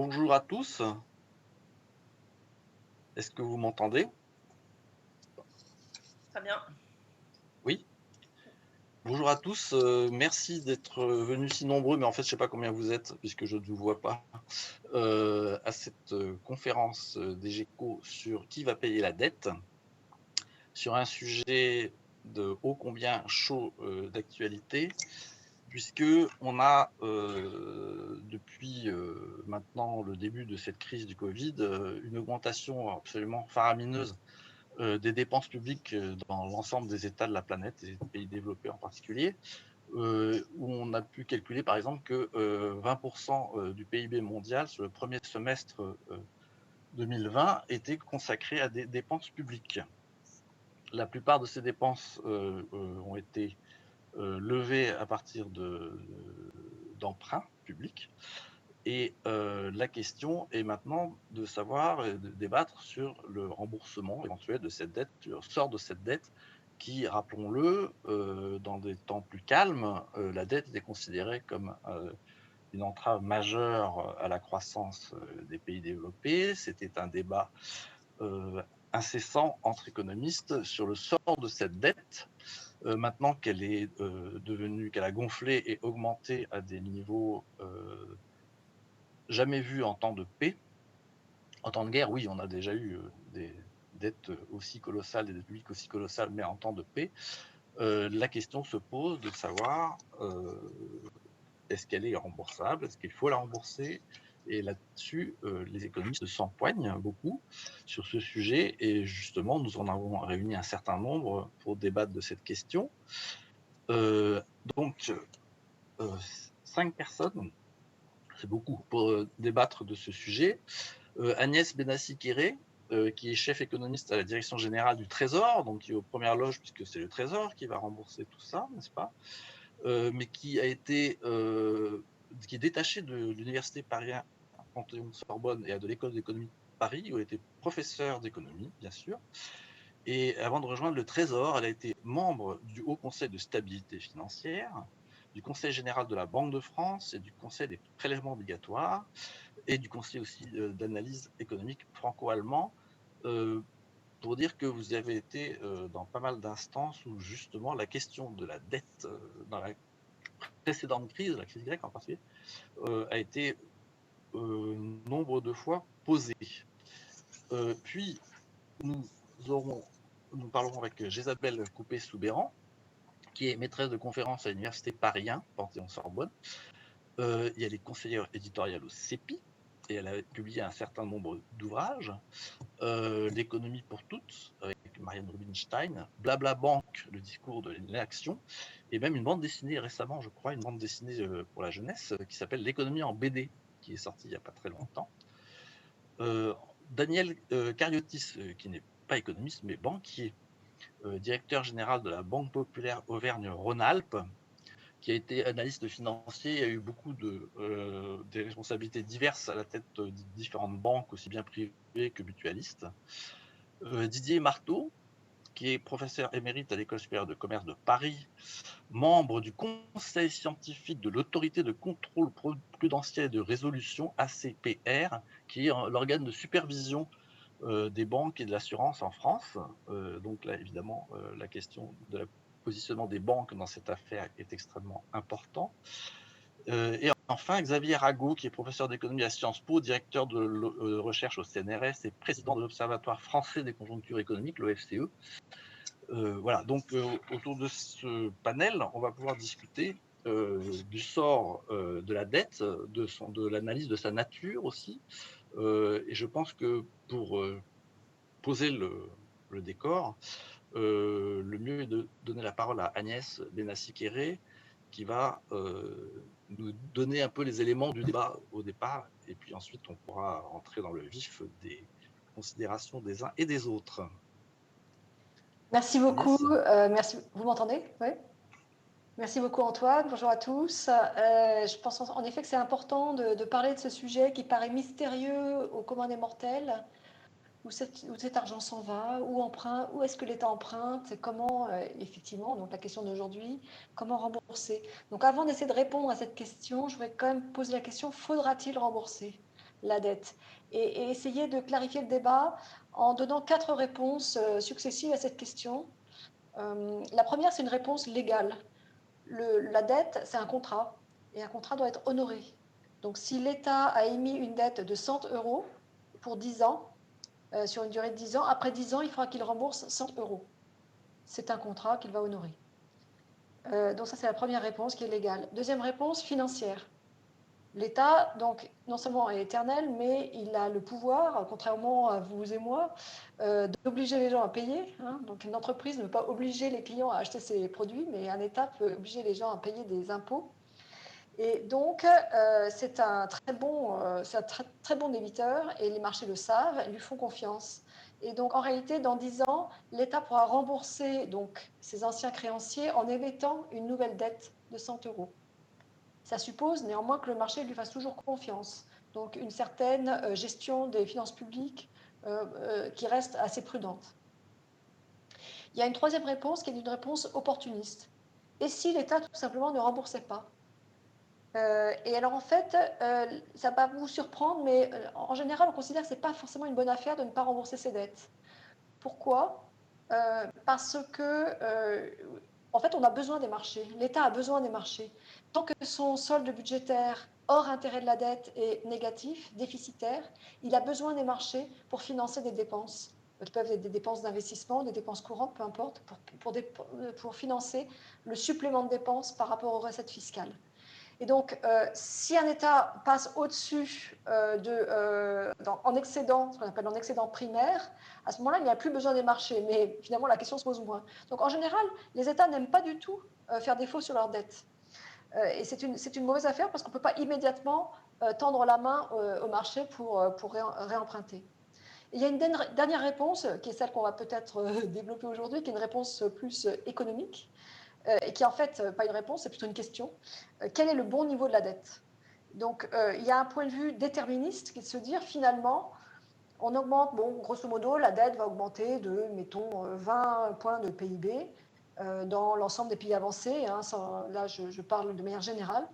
Bonjour à tous. Est-ce que vous m'entendez? Très bien. Oui. Bonjour à tous, merci d'être venus si nombreux, mais en fait, je ne sais pas combien vous êtes puisque je ne vous vois pas, à cette, conférence, des GECO sur qui va payer la dette, sur un sujet de ô combien chaud, d'actualité, puisqu'on a, depuis, maintenant le début de cette crise du covid, une augmentation absolument faramineuse des dépenses publiques, dans l'ensemble des États de la planète et des pays développés en particulier, où on a pu calculer par exemple que, 20 du PIB mondial sur le premier semestre, 2020 était consacré à des dépenses publiques. La plupart de ces dépenses, ont été, levées à partir d'emprunts publics et la question est maintenant de savoir et de débattre sur le remboursement éventuel de cette dette, le sort de cette dette qui, rappelons-le, dans des temps plus calmes, la dette était considérée comme, une entrave majeure à la croissance, des pays développés. C'était un débat, heu, incessant entre économistes sur le sort de cette dette. Maintenant qu'elle est, qu'elle a gonflé et augmenté à des niveaux, jamais vus en temps de paix. En temps de guerre, oui, on a déjà eu, des dettes aussi colossales, des dettes publiques aussi colossales, mais en temps de paix, la question se pose de savoir, est-ce qu'elle est remboursable? Est-ce qu'il faut la rembourser? Et là-dessus, les économistes s'empoignent beaucoup sur ce sujet et justement, nous en avons réuni un certain nombre pour débattre de cette question. Heu, donc, heu, 5 personnes, c'est beaucoup pour, débattre de ce sujet. Agnès Benassi-Kéré, qui est chef économiste à la direction générale du Trésor, donc qui est aux premières loges puisque c'est le Trésor qui va rembourser tout ça, n'est-ce pas? Mais qui est détachée de l'université Paris 1 Panthéon-Sorbonne et de l'école d'économie de Paris, où elle était professeure d'économie, bien sûr. Et avant de rejoindre le Trésor, elle a été membre du Haut Conseil de stabilité financière, du Conseil général de la Banque de France et du Conseil des prélèvements obligatoires et du conseil aussi, d'analyse économique franco-allemand, heu, pour dire que vous avez été, dans pas mal d'instances où justement la question de la dette, dans la précédente crise, la crise grecque en particulier, a été, nombre de fois posée. Puis nous aurons nous parlerons avec Jésabel Coupé-Soubeyran, qui est maîtresse de conférences à l'université Paris 1, Panthéon-Sorbonne. Et elle est conseillère éditoriale au CEPI et elle a publié un certain nombre d'ouvrages. L'économie pour toutes, avec Marianne Rubinstein, Blabla Banque, le discours de l'inaction, et même une bande dessinée récemment, je crois, une bande dessinée pour la jeunesse qui s'appelle L'économie en BD, qui est sortie il n'y a pas très longtemps. Daniel Cariotis, qui n'est pas économiste mais banquier, directeur général de la Banque populaire Auvergne-Rhône-Alpes, qui a été analyste financier et a eu beaucoup des responsabilités diverses à la tête de différentes banques, aussi bien privées que mutualistes. Didier Marteau, qui est professeur émérite à l'École supérieure de commerce de Paris, membre du conseil scientifique de l'autorité de contrôle prudentiel et de résolution, ACPR, qui est l'organe de supervision des banques et de l'assurance en France. Donc là, évidemment, la question de la positionnement des banques dans cette affaire est extrêmement important. Et enfin, Xavier Rago, qui est professeur d'économie à Sciences Po, directeur de recherche au CNRS et président de l'Observatoire français des conjonctures économiques, l'OFCE. Voilà, donc autour de ce panel, on va pouvoir discuter du sort de la dette, de l'analyse de sa nature aussi. Et je pense que pour poser le décor, le mieux est de donner la parole à Agnès Benassi-Kéré, qui va nous donner un peu les éléments du débat au départ, et puis ensuite on pourra rentrer dans le vif des considérations des uns et des autres. Merci beaucoup. Agnès? Merci. Vous m'entendez? Oui. Merci beaucoup Antoine. Bonjour à tous. Je pense en effet que c'est important de parler de ce sujet qui paraît mystérieux au commun des mortels. Où cet argent s'en va, où est-ce que l'État emprunte, et comment, effectivement, donc la question d'aujourd'hui, comment rembourser. Donc avant d'essayer de répondre à cette question, je voudrais quand même poser la question, faudra-t-il rembourser? la dette et essayer de clarifier le débat en donnant 4 réponses successives à cette question. La première, c'est une réponse légale. La dette, c'est un contrat et un contrat doit être honoré. Donc si l'État a émis une dette de 100 euros pour 10 ans, sur une durée de 10 ans, après 10 ans, il faudra qu'il rembourse 100 euros. C'est un contrat qu'il va honorer. Donc ça, c'est la première réponse qui est légale. Deuxième réponse, financière. L'État, donc, non seulement est éternel, mais il a le pouvoir, contrairement à vous et moi, d'obliger les gens à payer. Hein. Donc une entreprise ne peut pas obliger les clients à acheter ses produits, mais un État peut obliger les gens à payer des impôts. Et donc, c'est un très bon débiteur, et les marchés le savent, ils lui font confiance. Et donc, en réalité, dans 10 ans, l'État pourra rembourser donc, ses anciens créanciers en émettant une nouvelle dette de 100 euros. Ça suppose néanmoins que le marché lui fasse toujours confiance. Donc, une certaine gestion des finances publiques qui reste assez prudente. Il y a une troisième réponse qui est une réponse opportuniste. Et si l'État tout simplement ne remboursait pas? Et alors en fait, ça va vous surprendre, mais en général, on considère que ce n'est pas forcément une bonne affaire de ne pas rembourser ses dettes. Pourquoi? Parce que, en fait, on a besoin des marchés. L'État a besoin des marchés. Tant que son solde budgétaire hors intérêt de la dette est négatif, déficitaire, il a besoin des marchés pour financer des dépenses, qui peuvent être des dépenses d'investissement, des dépenses courantes, peu importe, pour financer le supplément de dépenses par rapport aux recettes fiscales. Et donc, si un État passe au-dessus en excédent, ce qu'on appelle en excédent primaire, à ce moment-là, il n'y a plus besoin des marchés. Mais finalement, la question se pose moins. Donc, en général, les États n'aiment pas du tout faire défaut sur leurs dettes. Et c'est une mauvaise affaire parce qu'on ne peut pas immédiatement tendre la main au marché pour réemprunter. Et il y a une dernière réponse, qui est celle qu'on va peut-être développer aujourd'hui, qui est une réponse plus économique. Et qui est en fait pas une réponse, c'est plutôt une question. Quel est le bon niveau de la dette? Donc, il y a un point de vue déterministe qui est de se dire, finalement, on augmente, bon, grosso modo, la dette va augmenter de, mettons, 20 points de PIB dans l'ensemble des pays avancés. Hein, là, je parle de manière générale.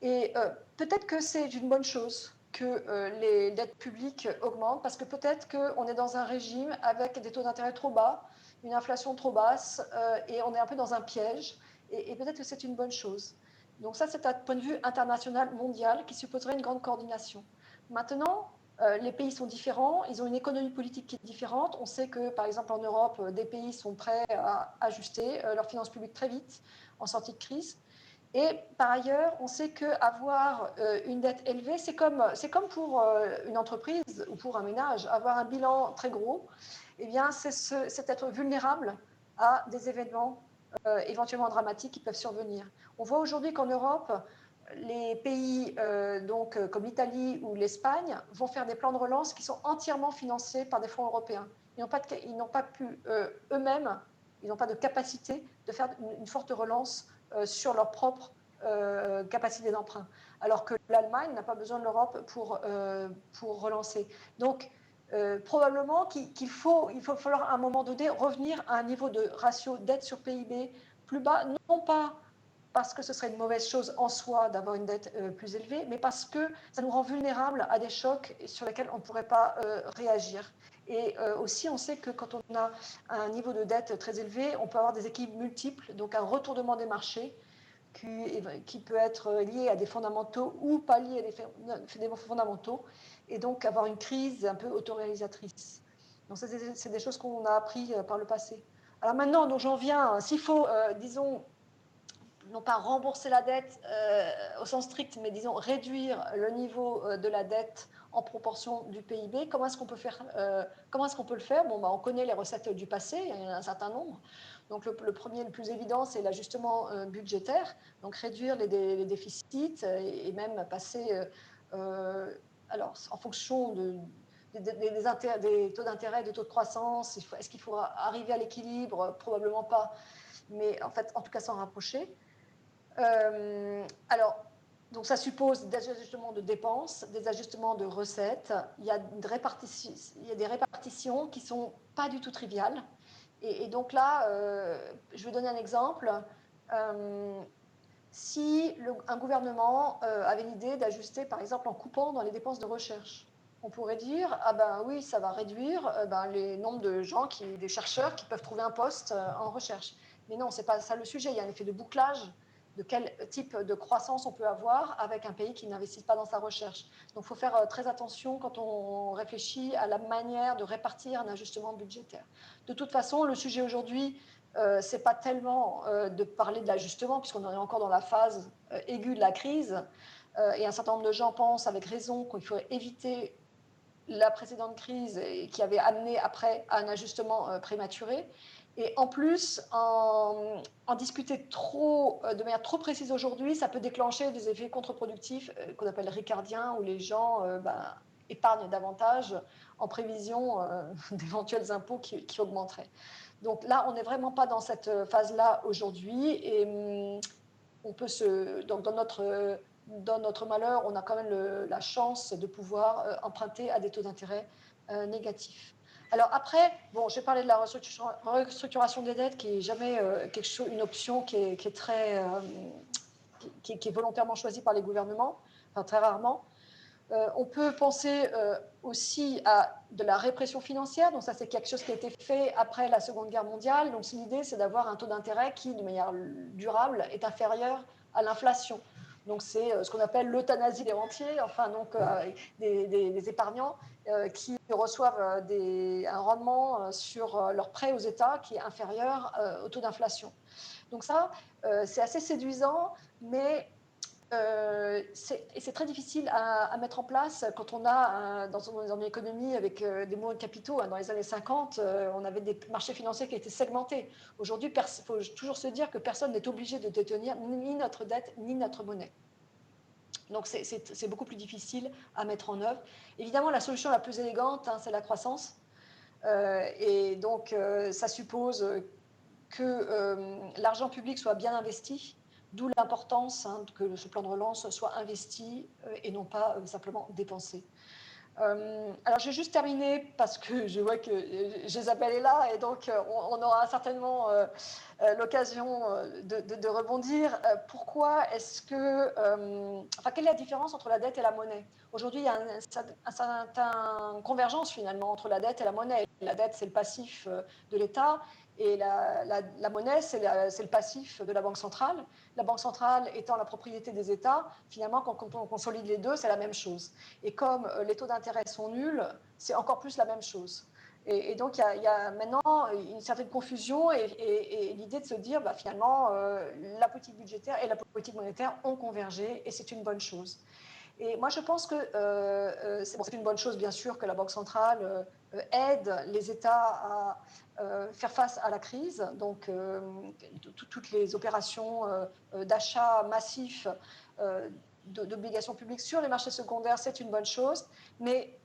Et peut-être que c'est une bonne chose que les dettes publiques augmentent, parce que peut-être qu'on est dans un régime avec des taux d'intérêt trop bas, une inflation trop basse, et on est un peu dans un piège, et peut-être que c'est une bonne chose. Donc ça, c'est un point de vue international, mondial, qui supposerait une grande coordination. Maintenant, les pays sont différents, ils ont une économie politique qui est différente. On sait que, par exemple, en Europe, des pays sont prêts à ajuster leurs finances publiques très vite en sortie de crise. Et par ailleurs, on sait qu'avoir une dette élevée, c'est comme pour une entreprise ou pour un ménage. Avoir un bilan très gros, eh bien, c'est être vulnérable à des événements éventuellement dramatiques qui peuvent survenir. On voit aujourd'hui qu'en Europe, les pays comme l'Italie ou l'Espagne vont faire des plans de relance qui sont entièrement financés par des fonds européens. Ils n'ont pas pu eux-mêmes, ils n'ont pas de capacité de faire une forte relance sur leur propre capacité d'emprunt, alors que l'Allemagne n'a pas besoin de l'Europe pour relancer. Donc, probablement qu'il va falloir à un moment donné revenir à un niveau de ratio dette sur PIB plus bas, non pas parce que ce serait une mauvaise chose en soi d'avoir une dette plus élevée, mais parce que ça nous rend vulnérables à des chocs sur lesquels on ne pourrait pas réagir. Et aussi, on sait que quand on a un niveau de dette très élevé, on peut avoir des équilibres multiples, donc un retournement des marchés qui peut être lié à des fondamentaux ou pas lié à des fondamentaux, et donc avoir une crise un peu autoréalisatrice. Donc ça, c'est des choses qu'on a appris par le passé. Alors maintenant, donc j'en viens, s'il faut, disons, non pas rembourser la dette au sens strict, mais disons réduire le niveau de la dette en proportion du PIB. Comment est-ce qu'on peut le faire? Bon, on connaît les recettes du passé, il y en a un certain nombre. Donc le premier, le plus évident, c'est l'ajustement budgétaire, donc réduire les déficits et même passer, alors en fonction des taux d'intérêt, des taux de croissance, est-ce qu'il faut arriver à l'équilibre? Probablement pas, mais en fait, en tout cas, s'en rapprocher. Alors, donc ça suppose des ajustements de dépenses, des ajustements de recettes. Il y a des répartitions qui ne sont pas du tout triviales. Et donc là, je vais donner un exemple. si un gouvernement avait l'idée d'ajuster, par exemple, en coupant dans les dépenses de recherche. On pourrait dire, ah ben oui, ça va réduire les nombres de gens, des chercheurs qui peuvent trouver un poste en recherche. Mais non, c'est pas ça le sujet. Il y a un effet de bouclage de quel type de croissance on peut avoir avec un pays qui n'investit pas dans sa recherche. Donc il faut faire très attention quand on réfléchit à la manière de répartir un ajustement budgétaire. De toute façon, le sujet aujourd'hui, ce n'est pas tellement de parler de l'ajustement, puisqu'on en est encore dans la phase aiguë de la crise, et un certain nombre de gens pensent avec raison qu'il faut éviter la précédente crise qui avait amené après à un ajustement prématuré. Et en plus, en discuter de manière trop précise aujourd'hui, ça peut déclencher des effets contre-productifs qu'on appelle ricardiens, où les gens épargnent davantage en prévision d'éventuels impôts qui augmenteraient. Donc là, on n'est vraiment pas dans cette phase-là aujourd'hui. Et on peut donc dans notre malheur, on a quand même la chance de pouvoir emprunter à des taux d'intérêt négatifs. Alors après, bon, j'ai parlé de la restructuration des dettes, qui n'est jamais une option qui est très, qui est volontairement choisie par les gouvernements, enfin très rarement. On peut penser aussi à de la répression financière. Donc ça, c'est quelque chose qui a été fait après la Seconde Guerre mondiale. Donc l'idée, c'est d'avoir un taux d'intérêt qui, de manière durable, est inférieur à l'inflation. Donc c'est ce qu'on appelle l'euthanasie des rentiers, enfin donc des épargnants qui reçoivent un rendement sur leur prêt aux États qui est inférieur au taux d'inflation. Donc ça, c'est assez séduisant, mais c'est très difficile à mettre en place quand on a, dans une économie avec des mouvements de capitaux. Dans les années 50, on avait des marchés financiers qui étaient segmentés. Aujourd'hui, il faut toujours se dire que personne n'est obligé de détenir ni notre dette, ni notre monnaie. Donc c'est beaucoup plus difficile à mettre en œuvre. Évidemment, la solution la plus élégante, c'est la croissance. Et donc, ça suppose que l'argent public soit bien investi, d'où l'importance que ce plan de relance soit investi et non pas simplement dépensé. Alors, je vais juste terminer parce que je vois que Jésabel est là et donc on aura certainement l'occasion de rebondir. Pourquoi est-ce que... quelle est la différence entre la dette et la monnaie? Aujourd'hui, il y a une certaine convergence finalement entre la dette et la monnaie. La dette, c'est le passif de l'État. Et la monnaie, c'est le passif de la Banque centrale. La Banque centrale étant la propriété des États, finalement, quand on consolide les deux, c'est la même chose. Et comme les taux d'intérêt sont nuls, c'est encore plus la même chose. Et donc, il y a maintenant une certaine confusion et l'idée de se dire, finalement, la politique budgétaire et la politique monétaire ont convergé et c'est une bonne chose. Et moi, je pense que c'est une bonne chose, bien sûr, que la Banque centrale aide les États à faire face à la crise. Donc, toutes les opérations d'achat massif d'obligations publiques sur les marchés secondaires, c'est une bonne chose. Mais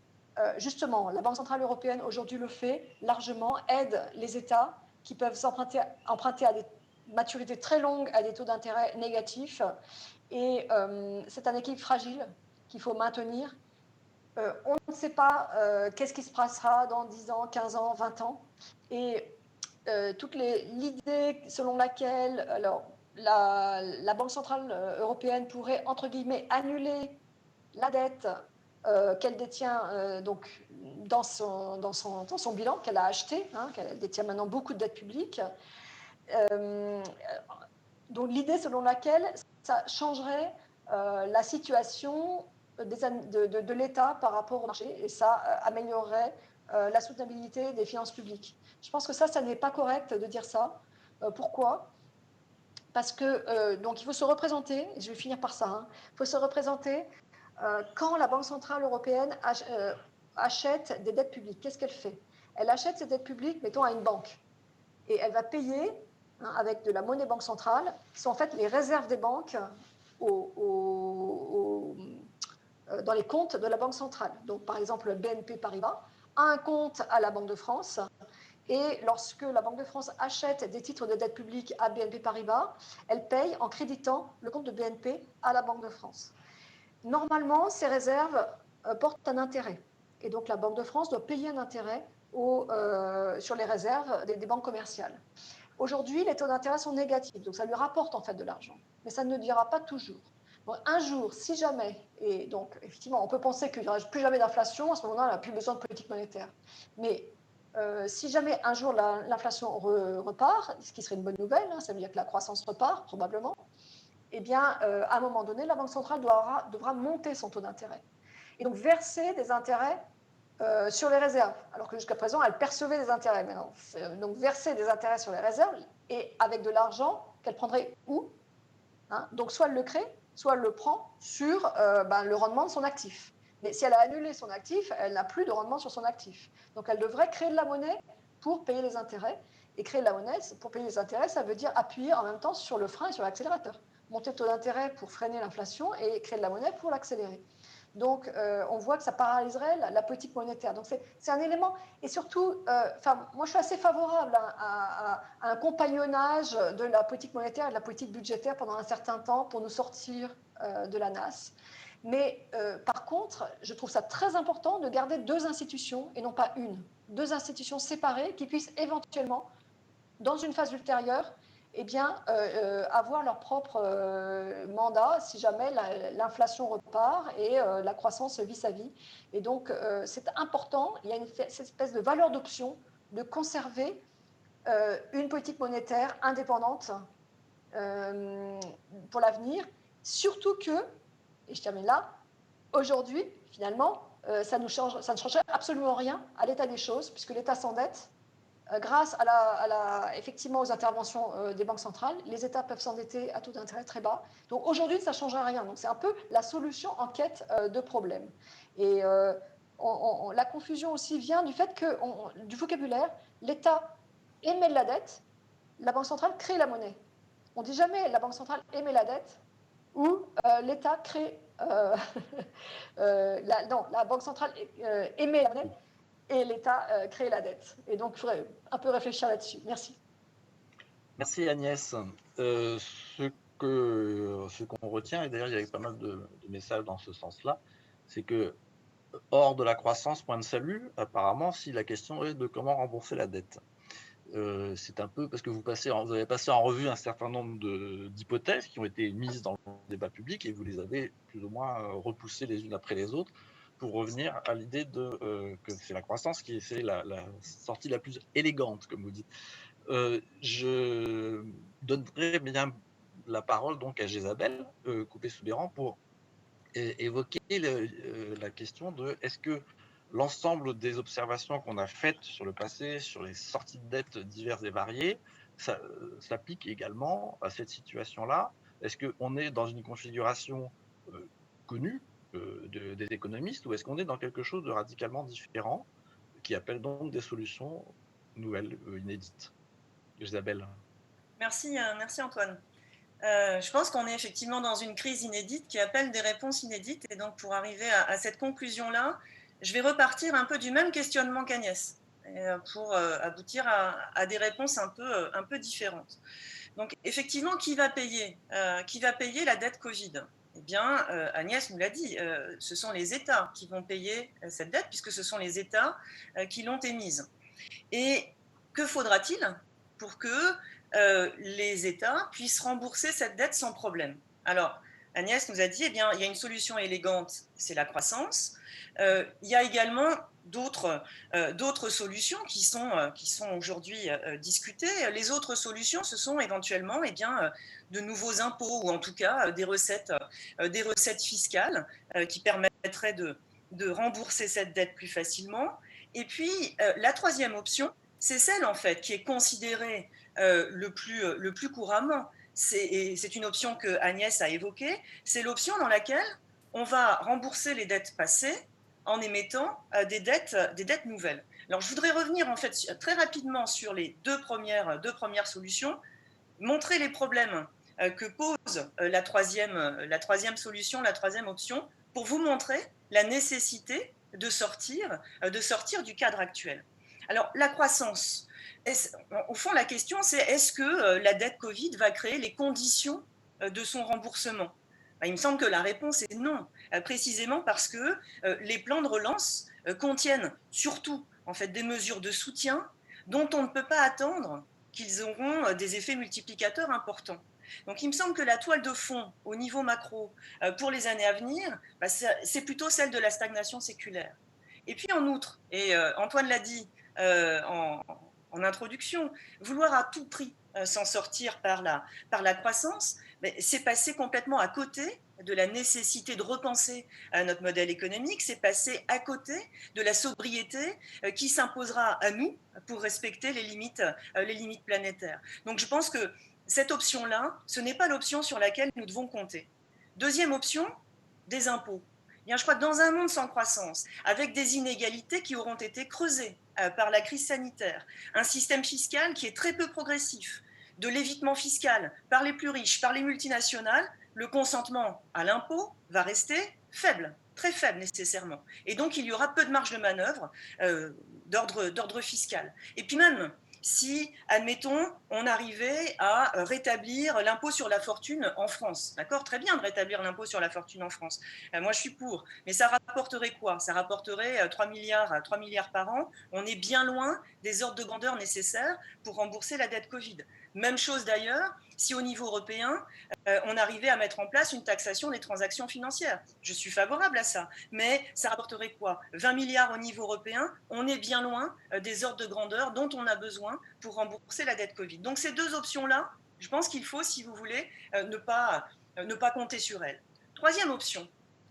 justement, la Banque centrale européenne aujourd'hui le fait largement, aide les États qui peuvent emprunter à des maturités très longues à des taux d'intérêt négatifs. Et c'est un équilibre fragile qu'il faut maintenir. On ne sait pas qu'est-ce qui se passera dans 10 ans, 15 ans, 20 ans. Et l'idée selon laquelle la Banque centrale européenne pourrait, entre guillemets, annuler la dette qu'elle détient donc dans son bilan, qu'elle a acheté, qu'elle détient maintenant beaucoup de dettes publiques. Donc l'idée selon laquelle ça changerait la situation de l'État par rapport au marché et ça améliorerait la soutenabilité des finances publiques. Je pense que ça n'est pas correct de dire ça. Pourquoi ? Parce que donc il faut se représenter, et je vais finir par ça, il faut se représenter quand la Banque centrale européenne achète des dettes publiques. Qu'est-ce qu'elle fait ? Elle achète ces dettes publiques, mettons, à une banque. Et elle va payer avec de la monnaie banque centrale, qui sont en fait les réserves des banques dans les comptes de la Banque centrale. Donc, par exemple, BNP Paribas a un compte à la Banque de France. Et lorsque la Banque de France achète des titres de dette publique à BNP Paribas, elle paye en créditant le compte de BNP à la Banque de France. Normalement, ces réserves portent un intérêt. Et donc, la Banque de France doit payer un intérêt sur les réserves des banques commerciales. Aujourd'hui, les taux d'intérêt sont négatifs, donc ça lui rapporte en fait de l'argent, mais ça ne le dira pas toujours. Bon, un jour, si jamais, et donc effectivement, on peut penser qu'il n'y aura plus jamais d'inflation, à ce moment-là, on n'a plus besoin de politique monétaire. Mais si jamais un jour l'inflation repart, ce qui serait une bonne nouvelle, hein, ça veut dire que la croissance repart probablement, eh bien, à un moment donné, la Banque centrale devra monter son taux d'intérêt. Et donc verser des intérêts sur les réserves, alors que jusqu'à présent, elle percevait des intérêts. Maintenant, donc verser des intérêts sur les réserves et avec de l'argent qu'elle prendrait où, hein, donc soit elle le crée, soit elle le prend sur le rendement de son actif. Mais si elle a annulé son actif, elle n'a plus de rendement sur son actif. Donc elle devrait créer de la monnaie pour payer les intérêts. Et créer de la monnaie, pour payer les intérêts, ça veut dire appuyer en même temps sur le frein et sur l'accélérateur. Monter le taux d'intérêt pour freiner l'inflation et créer de la monnaie pour l'accélérer. Donc, on voit que ça paralyserait la politique monétaire. Donc, c'est un élément. Et surtout, moi, je suis assez favorable à un compagnonnage de la politique monétaire et de la politique budgétaire pendant un certain temps pour nous sortir de la nasse. Mais par contre, je trouve ça très important de garder deux institutions et non pas une. Deux institutions séparées qui puissent éventuellement, dans une phase ultérieure, eh bien, avoir leur propre mandat si jamais l'inflation repart et la croissance vit sa vie. Et donc, c'est important, il y a cette espèce de valeur d'option de conserver une politique monétaire indépendante pour l'avenir, surtout que, et je termine là, aujourd'hui, finalement, ça ne changerait absolument rien à l'état des choses, puisque l'État s'endette. Grâce effectivement aux interventions des banques centrales, les États peuvent s'endetter à taux d'intérêt très bas. Donc aujourd'hui, ça ne changera rien. Donc c'est un peu la solution en quête de problèmes. Et la confusion aussi vient du fait que, du vocabulaire, l'État émet de la dette, la Banque centrale crée la monnaie. On ne dit jamais la Banque centrale émet la dette ou l'État crée... non, la Banque centrale émet la monnaie et l'État crée la dette. Et donc, il faudrait un peu réfléchir là-dessus. Merci. Merci Agnès. Ce qu'on retient, et d'ailleurs il y avait pas mal de messages dans ce sens-là, c'est que hors de la croissance, point de salut, apparemment, si la question est de comment rembourser la dette. C'est un peu parce que vous avez passé en revue un certain nombre d'hypothèses qui ont été mises dans le débat public et vous les avez plus ou moins repoussées les unes après les autres pour revenir à l'idée que c'est la croissance qui est la sortie la plus élégante, comme vous dites. Je donnerai bien la parole donc à Jésabel Coupé-Soubeyran pour évoquer la question de est-ce que l'ensemble des observations qu'on a faites sur le passé, sur les sorties de dettes diverses et variées, ça s'applique également à cette situation-là. Est-ce qu'on est dans une configuration connue des économistes ou est-ce qu'on est dans quelque chose de radicalement différent qui appelle donc des solutions nouvelles, inédites? Isabelle. Merci Antoine. Je pense qu'on est effectivement dans une crise inédite qui appelle des réponses inédites. Et donc, pour arriver à cette conclusion-là, je vais repartir un peu du même questionnement qu'Agnès pour aboutir à des réponses un peu différentes. Donc, effectivement, qui va payer la dette Covid? Eh bien, Agnès nous l'a dit, ce sont les États qui vont payer cette dette puisque ce sont les États qui l'ont émise. Et que faudra-t-il pour que les États puissent rembourser cette dette sans problème? Alors, Agnès nous a dit, eh bien, il y a une solution élégante, c'est la croissance. Il y a également d'autres solutions qui sont aujourd'hui discutées. Les autres solutions, ce sont éventuellement de nouveaux impôts ou en tout cas des recettes fiscales qui permettraient de rembourser cette dette plus facilement. Et puis, la troisième option, c'est celle en fait qui est considérée le plus couramment. C'est une option que Agnès a évoquée. C'est l'option dans laquelle on va rembourser les dettes passées en émettant des dettes nouvelles. Alors, je voudrais revenir en fait très rapidement sur les deux premières solutions, montrer les problèmes que pose la troisième solution, la troisième option, pour vous montrer la nécessité de sortir du cadre actuel. Alors, la croissance, au fond, la question, c'est est-ce que la dette Covid va créer les conditions de son remboursement? Il me semble que la réponse est non, précisément parce que les plans de relance contiennent surtout en fait, des mesures de soutien dont on ne peut pas attendre qu'ils auront des effets multiplicateurs importants. Donc il me semble que la toile de fond au niveau macro pour les années à venir, c'est plutôt celle de la stagnation séculaire. Et puis en outre, et Antoine l'a dit en introduction, vouloir à tout prix s'en sortir par la croissance, c'est passer complètement à côté de la nécessité de repenser notre modèle économique, c'est passer à côté de la sobriété qui s'imposera à nous pour respecter les limites planétaires. Donc je pense que cette option-là, ce n'est pas l'option sur laquelle nous devons compter. Deuxième option, des impôts. Bien, je crois que dans un monde sans croissance, avec des inégalités qui auront été creusées par la crise sanitaire, un système fiscal qui est très peu progressif, de l'évitement fiscal par les plus riches, par les multinationales, le consentement à l'impôt va rester faible, très faible nécessairement. Et donc, il y aura peu de marge de manœuvre d'ordre fiscal. Et puis même, si, admettons, on arrivait à rétablir l'impôt sur la fortune en France. D'accord ? Très bien de rétablir l'impôt sur la fortune en France. Moi, je suis pour. Mais ça rapporterait quoi ? Ça rapporterait 3 milliards par an. On est bien loin des ordres de grandeur nécessaires pour rembourser la dette Covid. Même chose d'ailleurs si au niveau européen, on arrivait à mettre en place une taxation des transactions financières. Je suis favorable à ça. Mais ça rapporterait quoi ? 20 milliards au niveau européen, on est bien loin des ordres de grandeur dont on a besoin pour rembourser la dette Covid. Donc ces deux options-là, je pense qu'il faut, si vous voulez, ne pas compter sur elles. Troisième option,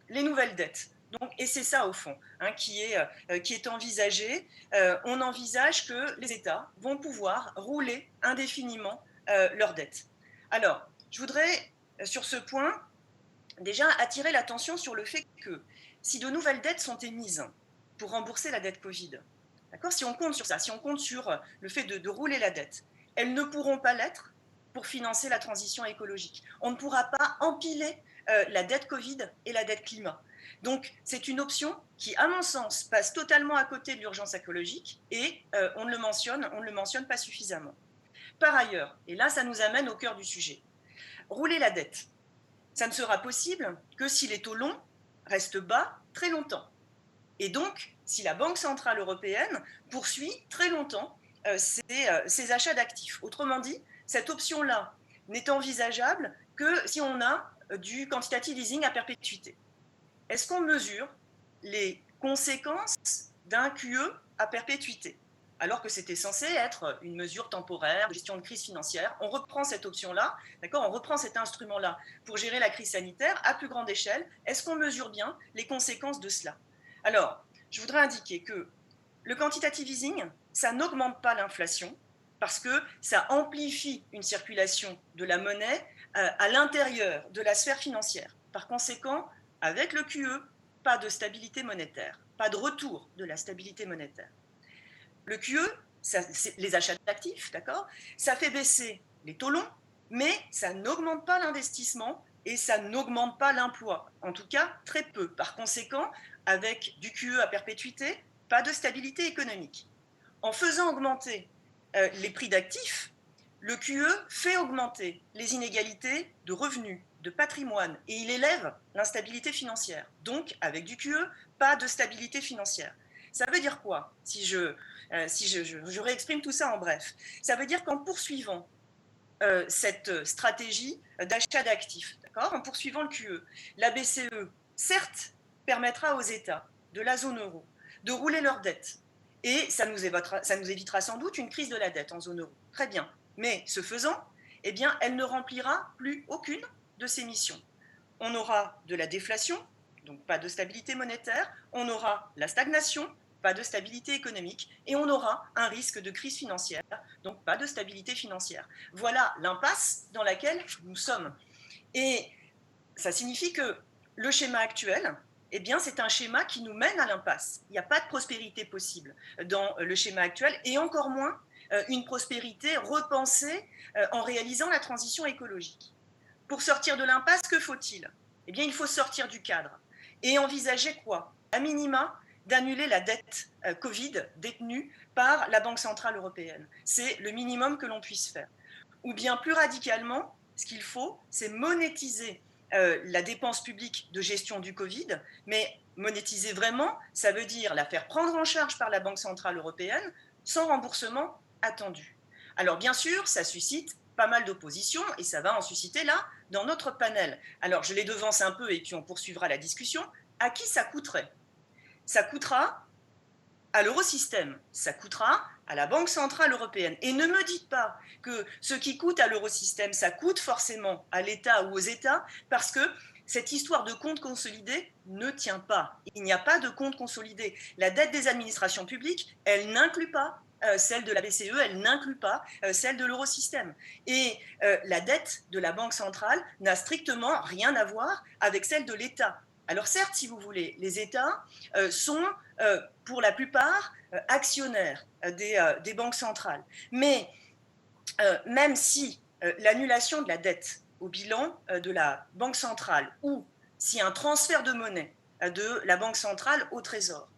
les nouvelles dettes. Donc, et c'est ça, au fond, qui est envisagé. On envisage que les États vont pouvoir rouler indéfiniment leurs dettes. Alors, je voudrais, sur ce point, déjà attirer l'attention sur le fait que si de nouvelles dettes sont émises pour rembourser la dette Covid, d'accord, si on compte sur ça, si on compte sur le fait de rouler la dette, elles ne pourront pas l'être pour financer la transition écologique. On ne pourra pas empiler la dette Covid et la dette climat. Donc, c'est une option qui, à mon sens, passe totalement à côté de l'urgence écologique et on ne le mentionne pas suffisamment. Par ailleurs, et là, ça nous amène au cœur du sujet, rouler la dette, ça ne sera possible que si les taux longs restent bas très longtemps. Et donc, si la Banque centrale européenne poursuit très longtemps ses achats d'actifs. Autrement dit, cette option-là n'est envisageable que si on a du quantitative easing à perpétuité. Est-ce qu'on mesure les conséquences d'un QE à perpétuité ? Alors que c'était censé être une mesure temporaire de gestion de crise financière, on reprend cette option-là, d'accord ? On reprend cet instrument-là pour gérer la crise sanitaire à plus grande échelle. Est-ce qu'on mesure bien les conséquences de cela ? Alors, je voudrais indiquer que le quantitative easing, ça n'augmente pas l'inflation parce que ça amplifie une circulation de la monnaie à l'intérieur de la sphère financière. Par conséquent, avec le QE, pas de stabilité monétaire, pas de retour de la stabilité monétaire. Le QE, c'est les achats d'actifs, d'accord ? Ça fait baisser les taux longs, mais ça n'augmente pas l'investissement et ça n'augmente pas l'emploi, en tout cas très peu. Par conséquent, avec du QE à perpétuité, pas de stabilité économique. En faisant augmenter les prix d'actifs, le QE fait augmenter les inégalités de revenus, de patrimoine, et il élève l'instabilité financière. Donc, avec du QE, pas de stabilité financière. Ça veut dire quoi ? Si je réexprime tout ça en bref. Ça veut dire qu'en poursuivant cette stratégie d'achat d'actifs, d'accord, en poursuivant le QE, la BCE, certes, permettra aux États de la zone euro de rouler leurs dettes. Et ça nous évitera sans doute une crise de la dette en zone euro. Très bien. Mais ce faisant, eh bien, elle ne remplira plus aucune de ses missions. On aura de la déflation, donc pas de stabilité monétaire, on aura la stagnation, pas de stabilité économique, et on aura un risque de crise financière, donc pas de stabilité financière. Voilà l'impasse dans laquelle nous sommes. Et ça signifie que le schéma actuel, eh bien, c'est un schéma qui nous mène à l'impasse. Il n'y a pas de prospérité possible dans le schéma actuel, et encore moins une prospérité repensée en réalisant la transition écologique. Pour sortir de l'impasse, que faut-il ? Eh bien, il faut sortir du cadre et envisager quoi ? À minima, d'annuler la dette Covid détenue par la Banque centrale européenne. C'est le minimum que l'on puisse faire. Ou bien plus radicalement, ce qu'il faut, c'est monétiser la dépense publique de gestion du Covid, mais monétiser vraiment, ça veut dire la faire prendre en charge par la Banque centrale européenne sans remboursement attendu. Alors bien sûr, ça suscite pas mal d'opposition et ça va en susciter là dans notre panel. Alors je les devance un peu et puis on poursuivra la discussion. À qui ça coûterait? Ça coûtera à l'eurosystème, ça coûtera à la Banque centrale européenne. Et ne me dites pas que ce qui coûte à l'eurosystème, ça coûte forcément à l'État ou aux États, parce que cette histoire de compte consolidé ne tient pas. Il n'y a pas de compte consolidé. La dette des administrations publiques, elle n'inclut pas celle de la BCE, elle n'inclut pas celle de l'eurosystème. Et la dette de la Banque centrale n'a strictement rien à voir avec celle de l'État. Alors certes, si vous voulez, les États sont pour la plupart actionnaires des banques centrales. Mais même si l'annulation de la dette au bilan de la Banque centrale ou si un transfert de monnaie de la Banque centrale au Trésor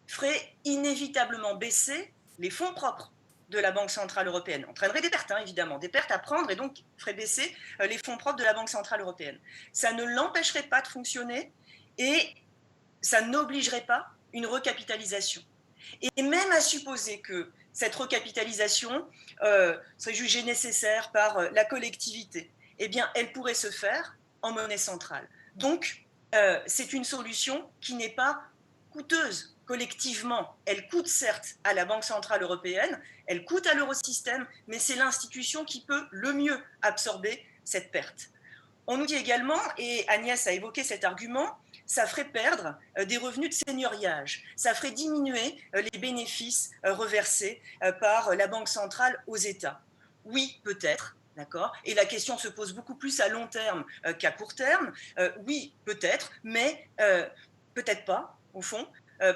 ferait inévitablement baisser les fonds propres de la Banque centrale européenne, entraînerait des pertes, hein, évidemment, des pertes à prendre et donc ferait baisser les fonds propres de la Banque centrale européenne. Ça ne l'empêcherait pas de fonctionner et ça n'obligerait pas une recapitalisation. Et même à supposer que cette recapitalisation serait jugée nécessaire par la collectivité, eh bien, elle pourrait se faire en monnaie centrale. Donc, c'est une solution qui n'est pas coûteuse collectivement. Elle coûte certes à la Banque centrale européenne, elle coûte à l'eurosystème, mais c'est l'institution qui peut le mieux absorber cette perte. On nous dit également, et Agnès a évoqué cet argument, ça ferait perdre des revenus de seigneuriage, ça ferait diminuer les bénéfices reversés par la Banque centrale aux États. Oui, peut-être, d'accord. Et la question se pose beaucoup plus à long terme qu'à court terme. Oui, peut-être, mais peut-être pas, au fond.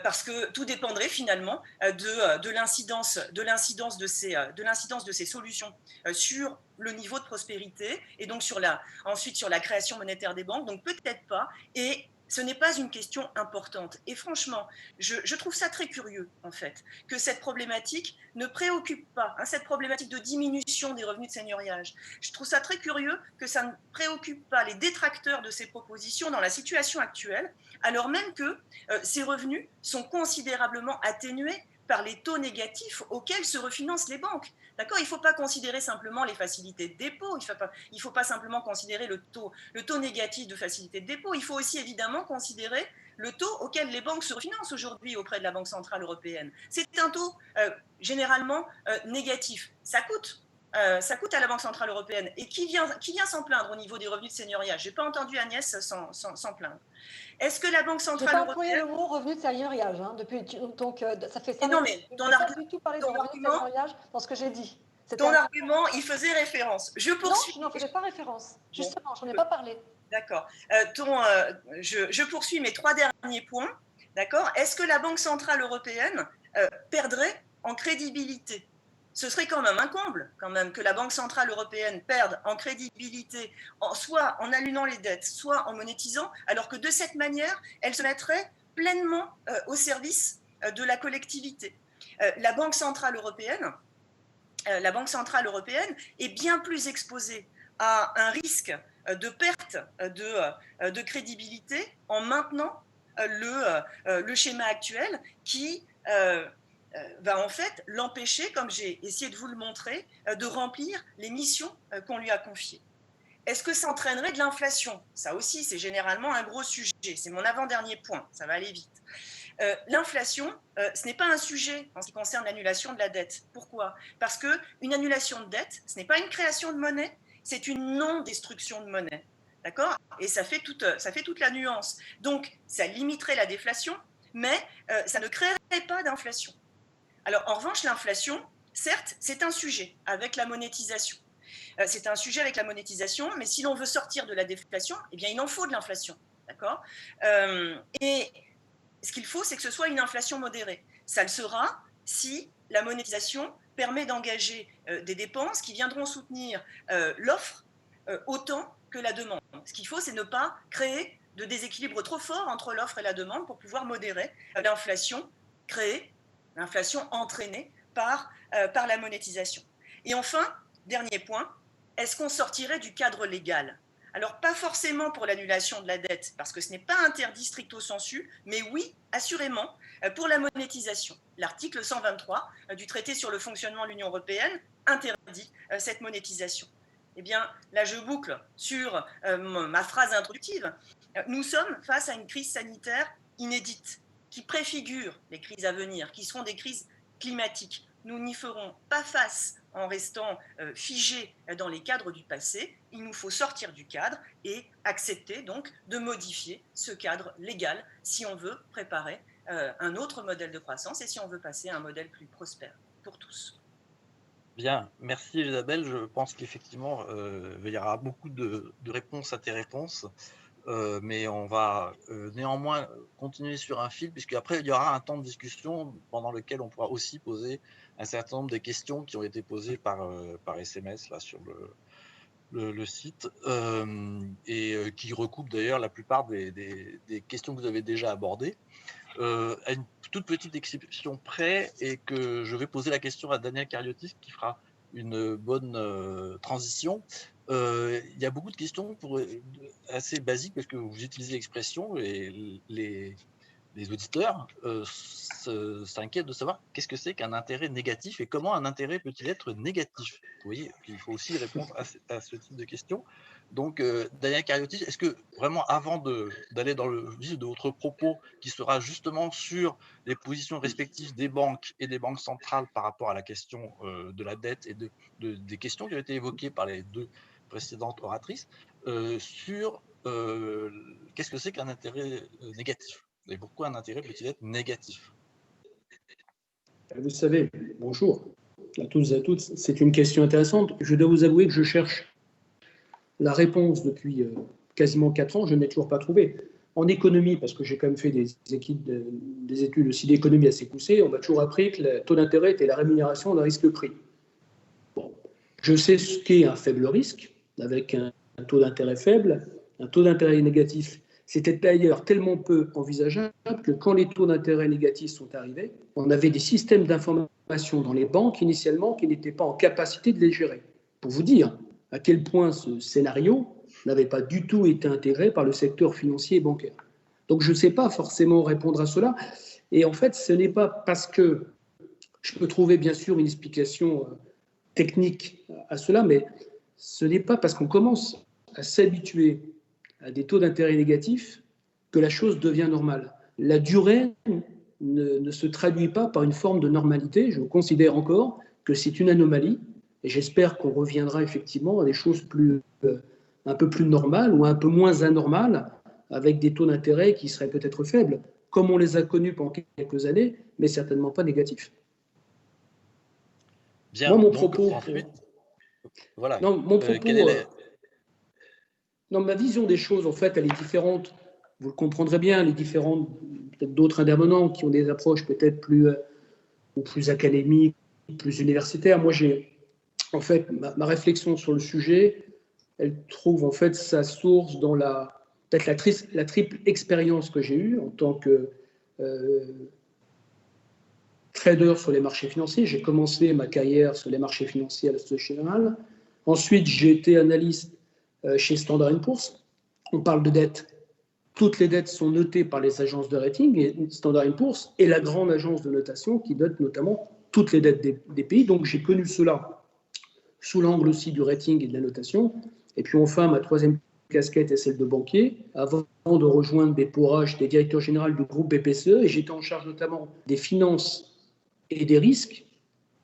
Parce que tout dépendrait finalement de l'incidence de ces solutions sur le niveau de prospérité et donc ensuite sur la création monétaire des banques. Donc peut-être pas. Et ce n'est pas une question importante. Et franchement, je trouve ça très curieux, en fait, que cette problématique ne préoccupe pas, hein, cette problématique de diminution des revenus de seigneuriage. Je trouve ça très curieux que ça ne préoccupe pas les détracteurs de ces propositions dans la situation actuelle, alors même que ces revenus sont considérablement atténués par les taux négatifs auxquels se refinancent les banques. D'accord ? Il ne faut pas considérer simplement les facilités de dépôt, il ne faut pas simplement considérer le taux négatif de facilité de dépôt, il faut aussi évidemment considérer le taux auquel les banques se refinancent aujourd'hui auprès de la Banque centrale européenne. C'est un taux généralement négatif. Ça coûte à la Banque centrale européenne. Et qui vient s'en plaindre au niveau des revenus de seigneuriage? Je n'ai pas entendu Agnès s'en plaindre. Est-ce que la Banque centrale européenne... Je n'ai pas employé le mot revenu de seigneuriage, hein, donc ça fait 5 non, minutes. mais Je n'ai pas du tout parlé de revenu de seigneuriage dans ce que j'ai dit. Ton argument, il faisait référence. Je poursuis. Non, je n'en faisais pas référence. Justement, je n'en ai pas parlé. D'accord. Je poursuis mes 3 derniers points. D'accord. Est-ce que la Banque centrale européenne perdrait en crédibilité? Ce serait quand même un comble, quand même, que la Banque centrale européenne perde en crédibilité, soit en annullant les dettes, soit en monétisant, alors que de cette manière, elle se mettrait pleinement au service de la collectivité. La Banque centrale européenne est bien plus exposée à un risque de perte de crédibilité en maintenant le schéma actuel qui va en fait l'empêcher, comme j'ai essayé de vous le montrer, de remplir les missions qu'on lui a confiées. Est-ce que ça entraînerait de l'inflation? Ça aussi, c'est généralement un gros sujet. C'est mon avant-dernier point, ça va aller vite. L'inflation, ce n'est pas un sujet en ce qui concerne l'annulation de la dette. Pourquoi? Parce qu'une annulation de dette, ce n'est pas une création de monnaie, c'est une non-destruction de monnaie. D'accord? Et ça fait toute la nuance. Donc, ça limiterait la déflation, mais ça ne créerait pas d'inflation. Alors, en revanche, l'inflation, certes, c'est un sujet avec la monétisation. C'est un sujet avec la monétisation, mais si l'on veut sortir de la déflation, eh bien, il en faut de l'inflation. D'accord? Et ce qu'il faut, c'est que ce soit une inflation modérée. Ça le sera si la monétisation permet d'engager des dépenses qui viendront soutenir l'offre autant que la demande. Ce qu'il faut, c'est ne pas créer de déséquilibre trop fort entre l'offre et la demande pour pouvoir modérer l'inflation créée, l'inflation entraînée par la monétisation. Et enfin, dernier point, est-ce qu'on sortirait du cadre légal? Alors, pas forcément pour l'annulation de la dette, parce que ce n'est pas interdit stricto sensu, mais oui, assurément, pour la monétisation. L'article 123 du traité sur le fonctionnement de l'Union européenne interdit cette monétisation. Eh bien, là, je boucle sur ma phrase introductive. Nous sommes face à une crise sanitaire inédite, qui préfigure les crises à venir, qui seront des crises climatiques. Nous n'y ferons pas face en restant figés dans les cadres du passé. Il nous faut sortir du cadre et accepter donc de modifier ce cadre légal si on veut préparer un autre modèle de croissance et si on veut passer à un modèle plus prospère pour tous. Bien, merci Isabelle. Je pense qu'effectivement, il y aura beaucoup de réponses à tes réponses. Mais on va néanmoins continuer sur un fil, puisque après il y aura un temps de discussion pendant lequel on pourra aussi poser un certain nombre de questions qui ont été posées par SMS là, sur le site, et qui recoupent d'ailleurs la plupart des questions que vous avez déjà abordées. À une toute petite exception près, et que je vais poser la question à Daniel Cariotis qui fera une bonne transition. Il y a beaucoup de questions assez basiques, parce que vous utilisez l'expression, et les auditeurs s'inquiètent de savoir qu'est-ce que c'est qu'un intérêt négatif et comment un intérêt peut-il être négatif. Vous voyez, il faut aussi répondre à ce type de questions. Donc, Daniel Cariotis, est-ce que vraiment, avant d'aller dans le vif de votre propos, qui sera justement sur les positions respectives des banques et des banques centrales par rapport à la question de la dette et des questions qui ont été évoquées par les deux précédentes oratrices, sur qu'est-ce que c'est qu'un intérêt négatif et pourquoi un intérêt peut-il être négatif? Vous savez, bonjour à tous et à toutes, c'est une question intéressante. Je dois vous avouer que je cherche la réponse depuis quasiment 4 ans, je ne l'ai toujours pas trouvée. En économie, parce que j'ai quand même fait des études aussi d'économie assez poussées, on m'a toujours appris que le taux d'intérêt était la rémunération d'un risque-prix. Bon. Je sais ce qu'est un faible risque, avec un taux d'intérêt faible, un taux d'intérêt négatif. C'était d'ailleurs tellement peu envisageable que quand les taux d'intérêt négatifs sont arrivés, on avait des systèmes d'information dans les banques initialement qui n'étaient pas en capacité de les gérer. Pour vous dire à quel point ce scénario n'avait pas du tout été intégré par le secteur financier et bancaire. Donc je ne sais pas forcément répondre à cela. Et en fait, ce n'est pas parce que je peux trouver bien sûr une explication technique à cela, mais ce n'est pas parce qu'on commence à s'habituer à des taux d'intérêt négatifs que la chose devient normale. La durée ne se traduit pas par une forme de normalité. Je considère encore que c'est une anomalie et j'espère qu'on reviendra effectivement à des choses un peu plus normales ou un peu moins anormales, avec des taux d'intérêt qui seraient peut-être faibles, comme on les a connus pendant quelques années, mais certainement pas négatifs. Bien, moi, mon donc, propos... ensuite, voilà. Non, mon propos... Non, ma vision des choses, en fait, elle est différente. Vous le comprendrez bien, les différentes, peut-être d'autres intervenants qui ont des approches peut-être plus académiques, plus universitaires. Moi, en fait, ma réflexion sur le sujet, elle trouve en fait sa source dans peut-être la triple expérience que j'ai eue en tant que trader sur les marchés financiers. J'ai commencé ma carrière sur les marchés financiers à la Société Générale. Ensuite, j'ai été analyste chez Standard & Poor's. On parle de dette. Toutes les dettes sont notées par les agences de rating, et Standard & Poor's est la grande agence de notation qui note notamment toutes les dettes des pays. Donc j'ai connu cela sous l'angle aussi du rating et de la notation. Et puis enfin, ma troisième casquette est celle de banquier, avant de rejoindre BPORA, j'étais directeur général du groupe BPCE et j'étais en charge notamment des finances et des risques.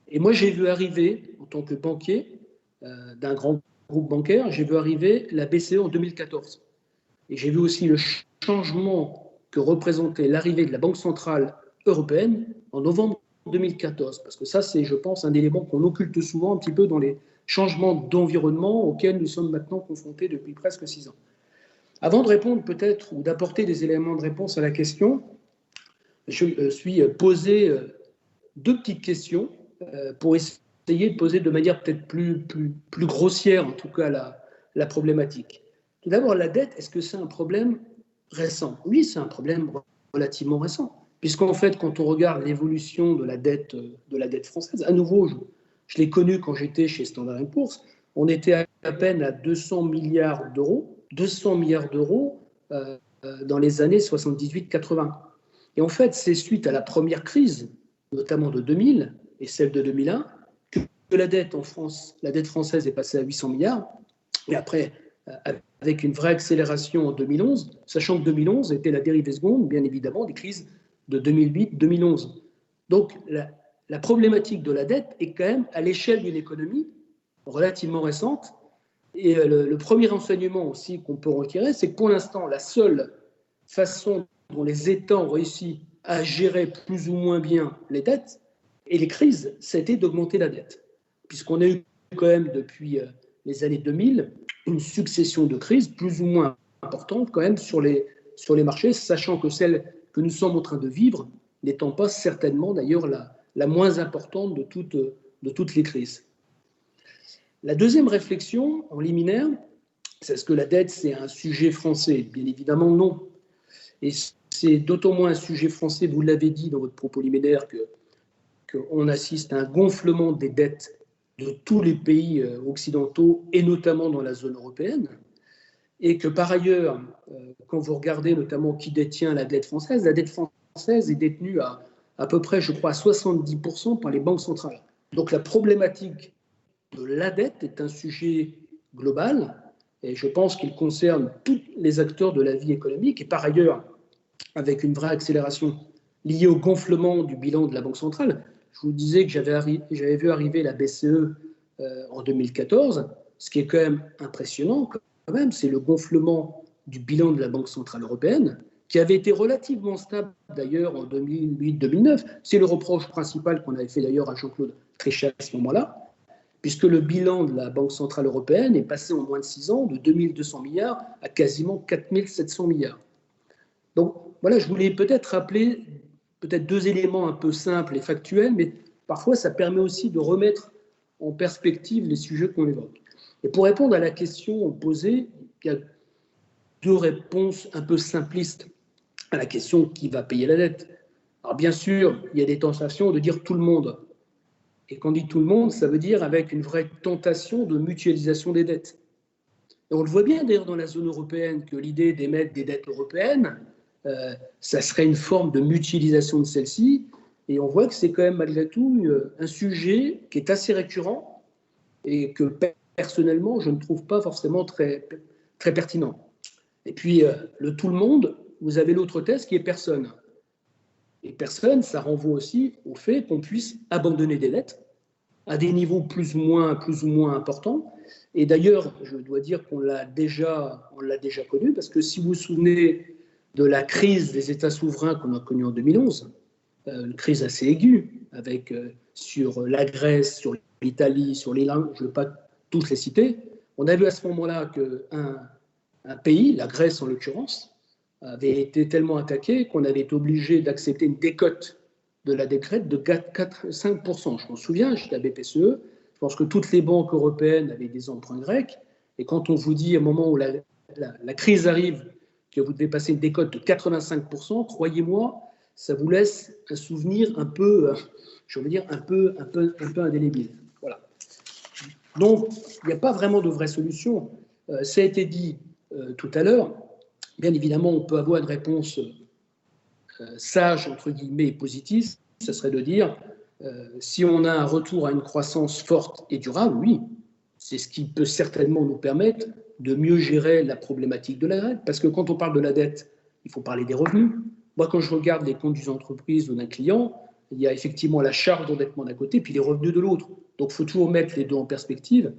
Et moi, j'ai vu arriver, en tant que banquier d'un grand groupe bancaire, j'ai vu arriver la BCE en 2014. Et j'ai vu aussi le changement que représentait l'arrivée de la Banque centrale européenne en novembre 2014. Parce que ça, c'est, je pense, un élément qu'on occulte souvent un petit peu dans les changements d'environnement auxquels nous sommes maintenant confrontés depuis presque 6 ans. Avant de répondre peut-être ou d'apporter des éléments de réponse à la question, je me suis posé 2 petites questions pour essayer de poser de manière peut-être plus grossière, en tout cas, la problématique. Tout d'abord, la dette, est-ce que c'est un problème récent? Oui, c'est un problème relativement récent, puisqu'en fait, quand on regarde l'évolution de la dette française, à nouveau, je l'ai connu quand j'étais chez Standard & Poor's, on était à peine à 200 milliards d'euros 200 milliards d'euros dans les années 78-80. Et en fait, c'est suite à la première crise, notamment de 2000 et celle de 2001, que la dette en France, la dette française est passée à 800 milliards. Et après, avec une vraie accélération en 2011, sachant que 2011 était la dérivée seconde, bien évidemment, des crises de 2008-2011. Donc, la problématique de la dette est quand même à l'échelle d'une économie relativement récente. Et le premier enseignement aussi qu'on peut retirer, c'est que pour l'instant, la seule façon dont les États ont réussi à gérer plus ou moins bien les dettes et les crises, c'était d'augmenter la dette. Puisqu'on a eu quand même depuis les années 2000 une succession de crises plus ou moins importantes quand même sur les marchés, sachant que celle que nous sommes en train de vivre n'étant pas certainement d'ailleurs la moins importante de toutes les crises. La deuxième réflexion en liminaire, c'est est-ce que la dette c'est un sujet français? Bien évidemment non. Et c'est d'autant moins un sujet français, vous l'avez dit dans votre propos liminaire, qu'on assiste à un gonflement des dettes de tous les pays occidentaux et notamment dans la zone européenne. Et que par ailleurs, quand vous regardez notamment qui détient la dette française est détenue à peu près, je crois, à 70% par les banques centrales. Donc la problématique de la dette est un sujet global et je pense qu'il concerne tous les acteurs de la vie économique. Et par ailleurs, avec une vraie accélération liée au gonflement du bilan de la Banque centrale, je vous disais que j'avais vu arriver la BCE en 2014. Ce qui est quand même impressionnant, quand même, c'est le gonflement du bilan de la Banque centrale européenne, qui avait été relativement stable d'ailleurs en 2008-2009. C'est le reproche principal qu'on avait fait d'ailleurs à Jean-Claude Trichet à ce moment-là, puisque le bilan de la Banque centrale européenne est passé en moins de 6 ans de 2200 milliards à quasiment 4700 milliards. Donc voilà, je voulais peut-être rappeler deux éléments un peu simples et factuels, mais parfois ça permet aussi de remettre en perspective les sujets qu'on évoque. Et pour répondre à la question posée, il y a deux réponses un peu simplistes à la question qui va payer la dette. Alors bien sûr, il y a des tentations de dire tout le monde. Et quand on dit tout le monde, ça veut dire avec une vraie tentation de mutualisation des dettes. Et on le voit bien d'ailleurs dans la zone européenne que l'idée d'émettre des dettes européennes, ça serait une forme de mutualisation de celles-ci. Et on voit que c'est quand même malgré tout un sujet qui est assez récurrent et que personnellement, je ne trouve pas forcément très, très pertinent. Et puis, le tout le monde, vous avez l'autre thèse qui est personne. Et personne, ça renvoie aussi au fait qu'on puisse abandonner des dettes à des niveaux plus ou moins importants. Et d'ailleurs, je dois dire qu'on l'a déjà connu, parce que si vous vous souvenez de la crise des États souverains qu'on a connue en 2011, une crise assez aiguë, avec sur la Grèce, sur l'Italie, sur l'Irlande, je ne veux pas tous les citer, on a vu à ce moment-là qu'un pays, la Grèce en l'occurrence, avait été tellement attaqué qu'on avait été obligé d'accepter une décote de la dette de 5%. Je m'en souviens, j'étais à BPCE, je pense que toutes les banques européennes avaient des emprunts grecs, et quand on vous dit à un moment où la crise arrive, que vous devez passer une décote de 85%, croyez-moi, ça vous laisse un souvenir un peu, je veux dire, un peu indélébile. Voilà. Donc, il n'y a pas vraiment de vraie solution. Ça a été dit tout à l'heure. Bien évidemment, on peut avoir une réponse sage, entre guillemets, et positive. Ça serait de dire, si on a un retour à une croissance forte et durable, oui, c'est ce qui peut certainement nous permettre de mieux gérer la problématique de la dette. Parce que quand on parle de la dette, il faut parler des revenus. Moi, quand je regarde les comptes d'une entreprise ou d'un client, il y a effectivement la charge d'endettement d'un côté, puis les revenus de l'autre. Donc, il faut toujours mettre les deux en perspective.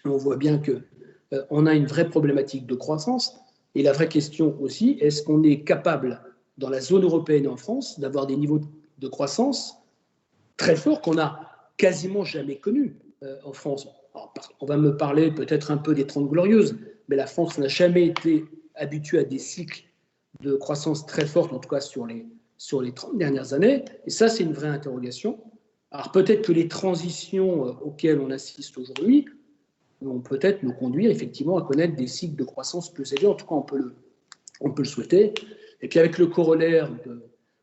Et on voit bien qu'on a une vraie problématique de croissance. Et la vraie question aussi, est-ce qu'on est capable, dans la zone européenne et en France, d'avoir des niveaux de croissance très forts qu'on n'a quasiment jamais connus en France? Alors, on va me parler peut-être un peu des 30 glorieuses, mais la France n'a jamais été habituée à des cycles de croissance très forte, en tout cas sur les 30 dernières années. Et ça, c'est une vraie interrogation. Alors peut-être que les transitions auxquelles on assiste aujourd'hui vont peut-être nous conduire effectivement à connaître des cycles de croissance plus élevés. En tout cas, on peut le souhaiter. Et puis avec le corollaire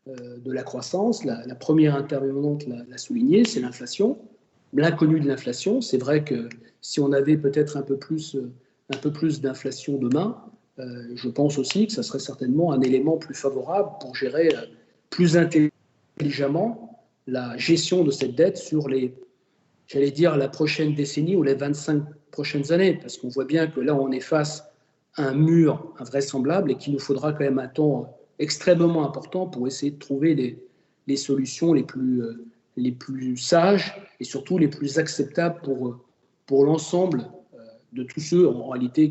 de la croissance, la première intervenante l'a souligné, c'est l'inflation. L'inconnu de l'inflation, c'est vrai que si on avait peut-être un peu plus un peu plus d'inflation demain, je pense aussi que ça serait certainement un élément plus favorable pour gérer plus intelligemment la gestion de cette dette sur j'allais dire, la prochaine décennie ou les 25 prochaines années, parce qu'on voit bien que là, on est face à un mur invraisemblable et qu'il nous faudra quand même un temps extrêmement important pour essayer de trouver les solutions les plus sages et surtout les plus acceptables pour l'ensemble de tous ceux, en réalité,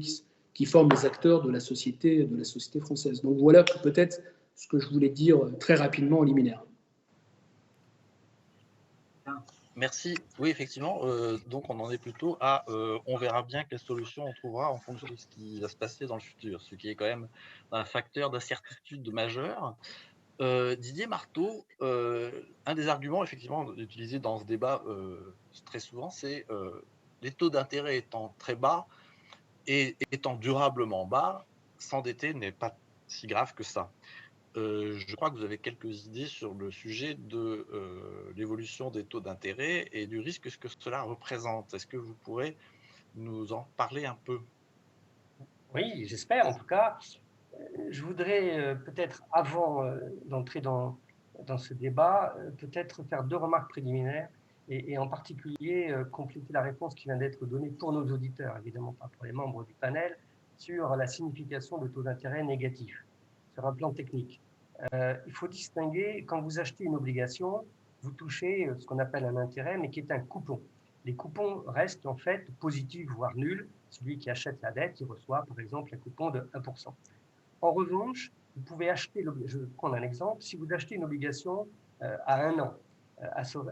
qui forment les acteurs de la société française. Donc voilà peut-être ce que je voulais dire très rapidement en liminaire. Merci. Oui, effectivement. Donc, on en est plutôt à on verra bien quelle solution on trouvera en fonction de ce qui va se passer dans le futur, ce qui est quand même un facteur d'incertitude majeur. Didier Marteau, un des arguments effectivement utilisés dans ce débat très souvent, c'est les taux d'intérêt étant très bas et étant durablement bas, s'endetter n'est pas si grave que ça. Je crois que vous avez quelques idées sur le sujet de l'évolution des taux d'intérêt et du risque que cela représente. Est-ce que vous pourrez nous en parler un peu? Oui, j'espère en tout cas. Je voudrais peut-être, avant d'entrer dans ce débat, peut-être faire 2 remarques préliminaires et en particulier compléter la réponse qui vient d'être donnée pour nos auditeurs, évidemment pas pour les membres du panel, sur la signification de taux d'intérêt négatifs, sur un plan technique. Il faut distinguer, quand vous achetez une obligation, vous touchez ce qu'on appelle un intérêt, mais qui est un coupon. Les coupons restent en fait positifs, voire nuls. Celui qui achète la dette, il reçoit par exemple un coupon de 1%. En revanche, vous pouvez acheter, je vais prendre un exemple, si vous achetez une obligation à 1 an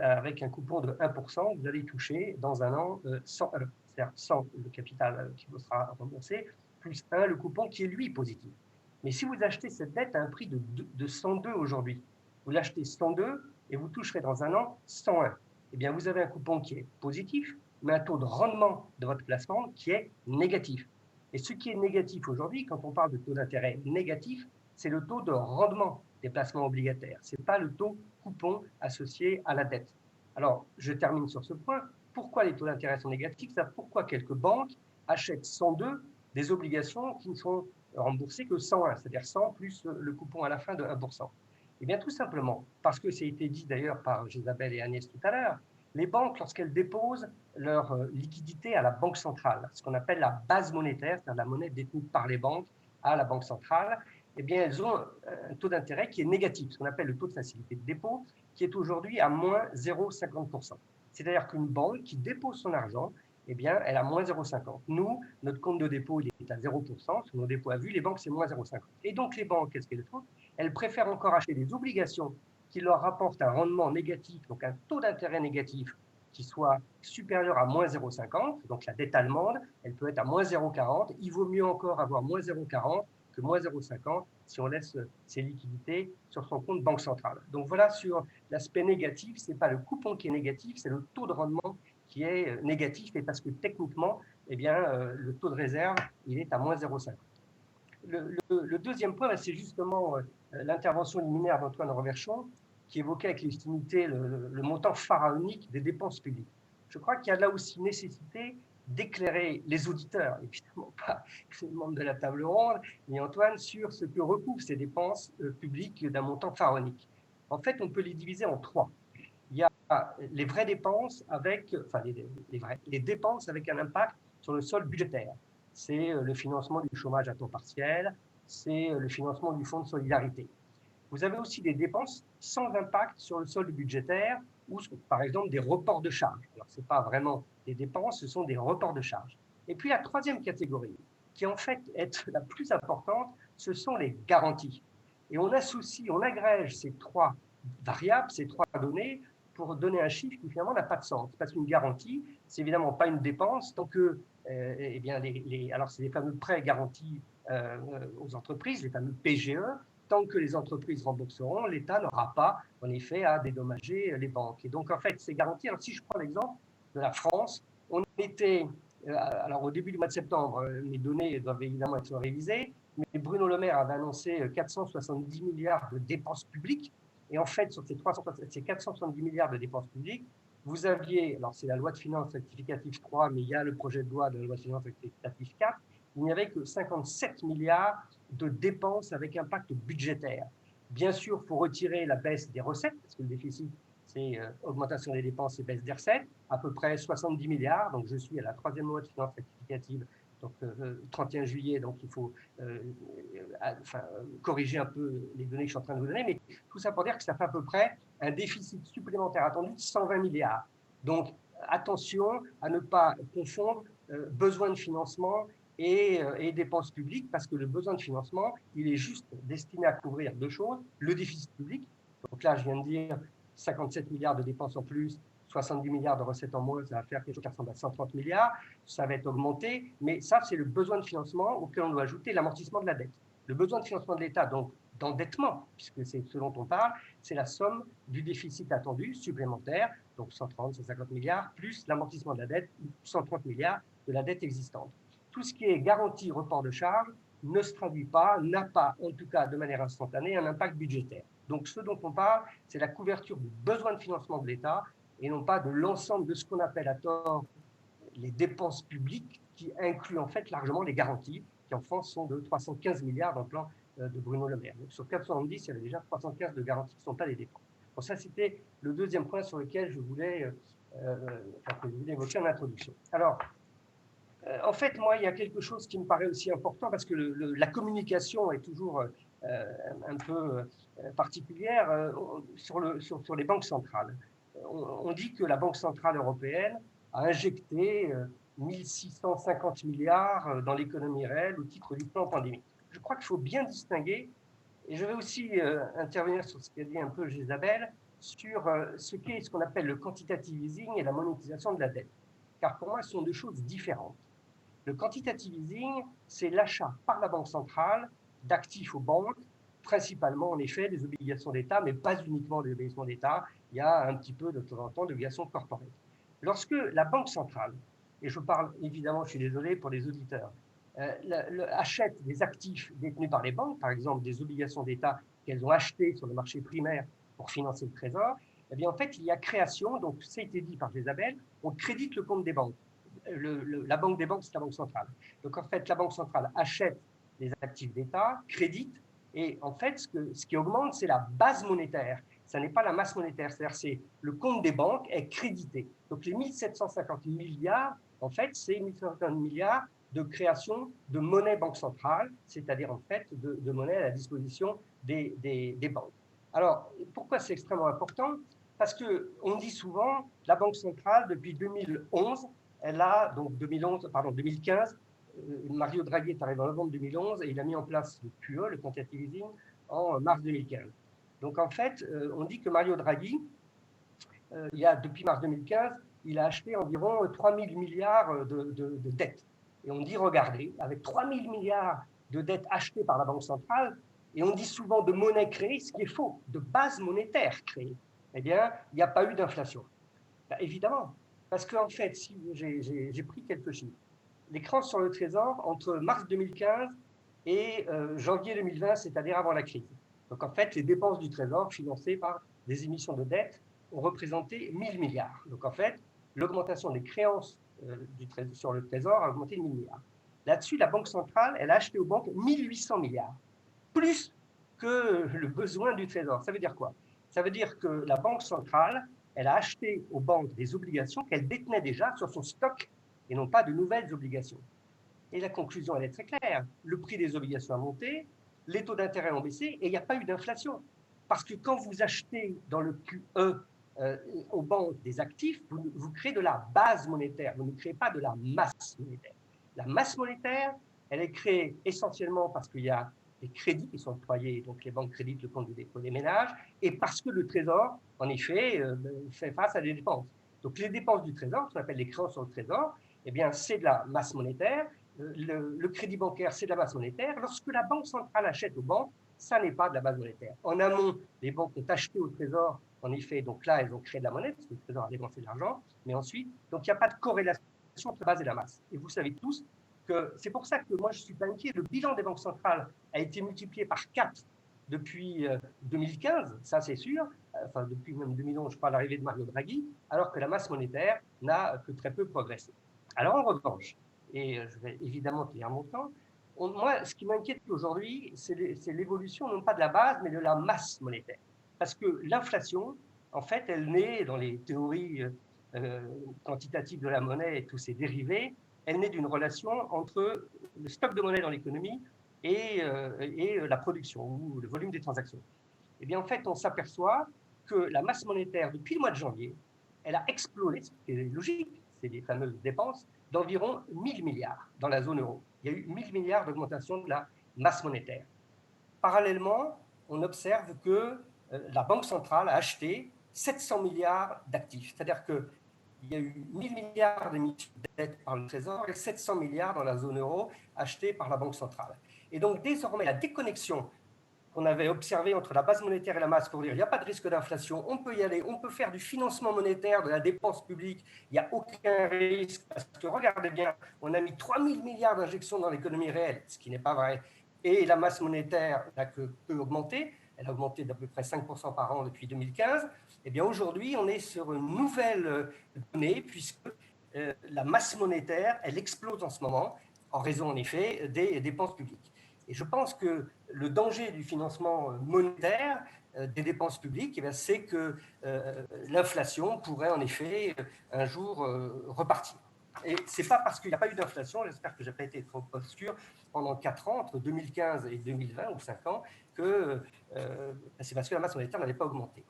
avec un coupon de 1%, vous allez toucher dans un an 100, c'est-à-dire 100 le capital qui vous sera remboursé, plus 1 le coupon qui est lui positif. Mais si vous achetez cette dette à un prix de 102 aujourd'hui, vous l'achetez 102 et vous toucherez dans un an 101. Eh bien, vous avez un coupon qui est positif, mais un taux de rendement de votre placement qui est négatif. Et ce qui est négatif aujourd'hui, quand on parle de taux d'intérêt négatif, c'est le taux de rendement des placements obligataires. Ce n'est pas le taux coupon associé à la dette. Alors, je termine sur ce point. Pourquoi les taux d'intérêt sont négatifs? C'est pourquoi quelques banques achètent 102 des obligations qui ne sont remboursées que 101, c'est-à-dire 100 plus le coupon à la fin de 1%. Eh bien, tout simplement, parce que ça a été dit d'ailleurs par Isabelle et Agnès tout à l'heure, les banques, lorsqu'elles déposent leur liquidité à la Banque centrale, ce qu'on appelle la base monétaire, c'est-à-dire la monnaie détenue par les banques à la Banque centrale, eh bien, elles ont un taux d'intérêt qui est négatif, ce qu'on appelle le taux de facilité de dépôt, qui est aujourd'hui à moins 0,50%. C'est-à-dire qu'une banque qui dépose son argent, eh bien, elle a moins 0,50. Nous, notre compte de dépôt, il est à 0%, sur nos dépôts à vue, les banques, c'est moins 0,50. Et donc, les banques, qu'est-ce qu'elles font? Elles préfèrent encore acheter des obligations qui leur rapportent un rendement négatif, donc un taux d'intérêt négatif qui soit supérieur à moins 0,50. Donc, la dette allemande, elle peut être à moins 0,40. Il vaut mieux encore avoir moins 0,40 que moins 0,50 si on laisse ses liquidités sur son compte banque centrale. Donc, voilà sur l'aspect négatif. Ce n'est pas le coupon qui est négatif, c'est le taux de rendement qui est négatif, et parce que techniquement, eh bien, le taux de réserve, il est à moins 0,50. Le deuxième point, c'est justement l'intervention liminaire d'Antoine Reverchon, qui évoquait avec légitimité le montant pharaonique des dépenses publiques. Je crois qu'il y a là aussi nécessité d'éclairer les auditeurs, évidemment pas les membres de la table ronde, mais Antoine, sur ce que recouvrent ces dépenses publiques d'un montant pharaonique. En fait, on peut les diviser en 3. Il y a les vraies dépenses les dépenses avec un impact sur le solde budgétaire. C'est le financement du chômage à temps partiel, c'est le financement du fonds de solidarité. Vous avez aussi des dépenses sans impact sur le solde budgétaire ou par exemple des reports de charges. Alors, ce n'est pas vraiment des dépenses, ce sont des reports de charges. Et puis la troisième catégorie, qui en fait est la plus importante, ce sont les garanties. Et on agrège ces 3 variables, ces 3 données, pour donner un chiffre qui finalement n'a pas de sens. Parce qu'une garantie, c'est évidemment pas une dépense tant que, eh bien, alors c'est les fameux prêts garantis aux entreprises, les fameux PGE. Tant que les entreprises rembourseront, l'État n'aura pas, en effet, à dédommager les banques. Et donc, en fait, ces garanties, alors si je prends l'exemple de la France, on était, alors au début du mois de septembre, les données doivent évidemment être révisées, mais Bruno Le Maire avait annoncé 470 milliards de dépenses publiques. Et en fait, sur ces 470 milliards de dépenses publiques, vous aviez, alors c'est la loi de finances rectificative 3, mais il y a le projet de loi de la loi de finances rectificative 4, il n'y avait que 57 milliards de dépenses avec impact budgétaire. Bien sûr, il faut retirer la baisse des recettes, parce que le déficit, c'est augmentation des dépenses et baisse des recettes, à peu près 70 milliards. Donc, je suis à la 3e loi de finances rectificative, donc 31 juillet, donc il faut corriger un peu les données que je suis en train de vous donner, mais tout ça pour dire que ça fait à peu près un déficit supplémentaire attendu de 120 milliards. Donc, attention à ne pas confondre besoin de financement et dépenses publiques, parce que le besoin de financement, il est juste destiné à couvrir deux choses, le déficit public, donc là je viens de dire 57 milliards de dépenses en plus, 70 milliards de recettes en moins, ça va faire quelque chose qui ressemble à 130 milliards, ça va être augmenté, mais ça c'est le besoin de financement auquel on doit ajouter l'amortissement de la dette. Le besoin de financement de l'État, donc d'endettement, puisque c'est ce dont on parle, c'est la somme du déficit attendu supplémentaire, donc 130, 150 milliards, plus l'amortissement de la dette, 130 milliards de la dette existante. Tout ce qui est garantie report de charge ne se traduit pas, n'a pas, en tout cas de manière instantanée, un impact budgétaire. Donc ce dont on parle, c'est la couverture du besoin de financement de l'État et non pas de l'ensemble de ce qu'on appelle à tort les dépenses publiques, qui incluent en fait largement les garanties, qui en France sont de 315 milliards dans le plan de Bruno Le Maire. Donc sur 470, il y avait déjà 315 de garanties qui ne sont pas des dépenses. Bon, ça, c'était le deuxième point sur lequel je voulais évoquer en introduction. Alors, en fait, moi, il y a quelque chose qui me paraît aussi important, parce que la communication est toujours un peu particulière sur les banques centrales. On dit que la Banque centrale européenne a injecté 1650 milliards dans l'économie réelle au titre du plan pandémique. Je crois qu'il faut bien distinguer, et je vais aussi intervenir sur ce qu'a dit un peu Isabelle, sur ce qu'est ce qu'on appelle le quantitative easing et la monétisation de la dette. Car pour moi, ce sont deux choses différentes. Le quantitative easing, c'est l'achat par la Banque centrale d'actifs aux banques, principalement en effet des obligations d'État, mais pas uniquement des obligations d'État, il y a un petit peu de temps en temps d'obligations corporate. Lorsque la Banque centrale, et je parle évidemment, je suis désolé pour les auditeurs, achète des actifs détenus par les banques, par exemple des obligations d'État qu'elles ont achetées sur le marché primaire pour financer le trésor, eh bien en fait il y a création, donc ça a été dit par Isabelle, on crédite le compte des banques. La banque des banques, c'est la Banque centrale. Donc en fait, la Banque centrale achète les actifs d'État, crédite, et en fait, ce qui augmente, c'est la base monétaire. Ça n'est pas la masse monétaire, c'est-à-dire c'est le compte des banques est crédité. Donc les 1750 milliards, en fait, c'est 1750 milliards de création de monnaie banque centrale, c'est-à-dire en fait de monnaie à la disposition des banques. Alors, pourquoi c'est extrêmement important? Parce qu'on dit souvent, la Banque centrale, depuis 2011, elle a, donc 2015, Mario Draghi est arrivé en novembre 2011 et il a mis en place le QE, le quantitative easing, en mars 2015. Donc en fait, on dit que Mario Draghi, depuis mars 2015, il a acheté environ 3 000 milliards de dettes. Et on dit, regardez, avec 3 000 milliards de dettes achetées par la Banque centrale, et on dit souvent de monnaie créée, ce qui est faux, de base monétaire créée, eh bien, il n'y a pas eu d'inflation. Ben, évidemment, parce qu'en fait, si j'ai pris quelques chiffres, les créances sur le trésor entre mars 2015 et janvier 2020, c'est-à-dire avant la crise. Donc en fait, les dépenses du trésor financées par des émissions de dette ont représenté 1 000 milliards. Donc en fait, l'augmentation des créances sur le trésor a augmenté de 1 000 milliards. Là-dessus, la Banque centrale, elle a acheté aux banques 1 800 milliards, plus que le besoin du trésor. Ça veut dire quoi? Ça veut dire que la Banque centrale, elle a acheté aux banques des obligations qu'elle détenait déjà sur son stock et non pas de nouvelles obligations. Et la conclusion, elle est très claire. Le prix des obligations a monté, les taux d'intérêt ont baissé et il n'y a pas eu d'inflation. Parce que quand vous achetez dans le QE aux banques des actifs, vous créez de la base monétaire, vous ne créez pas de la masse monétaire. La masse monétaire, elle est créée essentiellement parce qu'il y a des crédits qui sont octroyés, donc les banques créditent le compte de dépôt des ménages, et parce que le Trésor, en effet, fait face à des dépenses. Donc les dépenses du Trésor, ce qu'on appelle les créances sur le Trésor, eh bien c'est de la masse monétaire. Le crédit bancaire, c'est de la masse monétaire. Lorsque la Banque centrale achète aux banques, ça n'est pas de la base monétaire. En amont, les banques ont acheté au Trésor, en effet, donc là, elles ont créé de la monnaie, parce que le Trésor a dépensé de l'argent, mais ensuite, donc il n'y a pas de corrélation entre la base et la masse. Et vous savez tous que c'est pour ça que moi, je ne suis pas inquiet. Le bilan des banques centrales a été multiplié par 4 depuis 2015, ça c'est sûr, enfin depuis même 2011, je crois, l'arrivée de Mario Draghi, alors que la masse monétaire n'a que très peu progressé. Alors en revanche, et je vais évidemment tenir mon temps. Moi, ce qui m'inquiète aujourd'hui, c'est l'évolution non pas de la base, mais de la masse monétaire. Parce que l'inflation, en fait, elle naît dans les théories quantitatives de la monnaie et tous ses dérivés, elle naît d'une relation entre le stock de monnaie dans l'économie et la production ou le volume des transactions. Eh bien, en fait, on s'aperçoit que la masse monétaire, depuis le mois de janvier, elle a explosé, ce qui est logique, c'est les fameuses dépenses, d'environ 1000 milliards dans la zone euro. Il y a eu 1000 milliards d'augmentation de la masse monétaire. Parallèlement, on observe que la Banque centrale a acheté 700 milliards d'actifs. C'est-à-dire qu'il y a eu 1000 milliards d'émissions de dette par le Trésor et 700 milliards dans la zone euro achetés par la Banque centrale. Et donc, désormais, la déconnexion qu'on avait observé entre la base monétaire et la masse pour dire il n'y a pas de risque d'inflation, on peut y aller, on peut faire du financement monétaire, de la dépense publique, il n'y a aucun risque, parce que regardez bien, on a mis 3000 milliards d'injections dans l'économie réelle, ce qui n'est pas vrai, et la masse monétaire n'a que peu augmenté, elle a augmenté d'à peu près 5% par an depuis 2015, et bien aujourd'hui on est sur une nouvelle donnée, puisque la masse monétaire, elle explose en ce moment, en raison en effet des dépenses publiques. Et je pense que le danger du financement monétaire des dépenses publiques, c'est que l'inflation pourrait en effet un jour repartir. Et ce n'est pas parce qu'il n'y a pas eu d'inflation, j'espère que je n'ai pas été trop obscur, pendant 4 ans, entre 2015 et 2020 ou 5 ans, que c'est parce que la masse monétaire n'avait pas augmenté.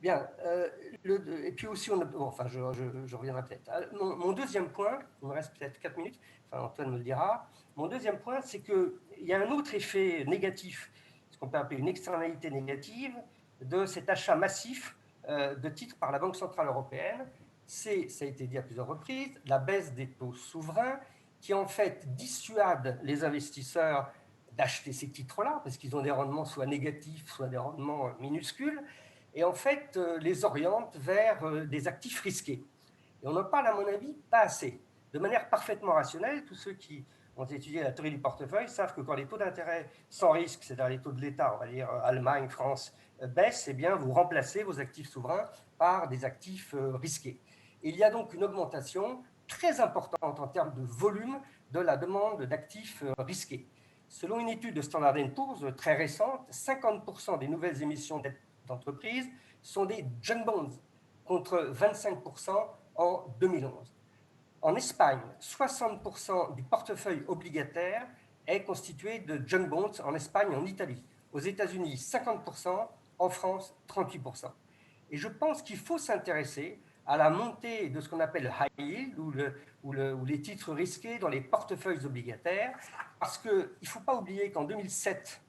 Bien, et puis aussi, enfin, je reviendrai peut-être. Mon deuxième point, il me reste peut-être 4 minutes, enfin Antoine me le dira. Mon deuxième point, c'est qu'il y a un autre effet négatif, ce qu'on peut appeler une externalité négative, de cet achat massif de titres par la Banque centrale européenne. Ça a été dit à plusieurs reprises, la baisse des taux souverains qui en fait dissuade les investisseurs d'acheter ces titres-là, parce qu'ils ont des rendements soit négatifs, soit des rendements minuscules, et en fait les oriente vers des actifs risqués. Et on en parle, à mon avis, pas assez. De manière parfaitement rationnelle, tous ceux qui ont étudié la théorie du portefeuille savent que quand les taux d'intérêt sans risque, c'est-à-dire les taux de l'État, on va dire Allemagne, France, baissent, eh bien vous remplacez vos actifs souverains par des actifs risqués. Et il y a donc une augmentation très importante en termes de volume de la demande d'actifs risqués. Selon une étude de Standard & Poor's très récente, 50% des nouvelles émissions d'entreprises sont des junk bonds, contre 25% en 2011. En Espagne, 60% du portefeuille obligataire est constitué de junk bonds en Espagne et en Italie. Aux États-Unis, 50%, en France, 38%. Et je pense qu'il faut s'intéresser à la montée de ce qu'on appelle le high yield ou les titres risqués dans les portefeuilles obligataires, parce qu'il ne faut pas oublier qu'en 2007,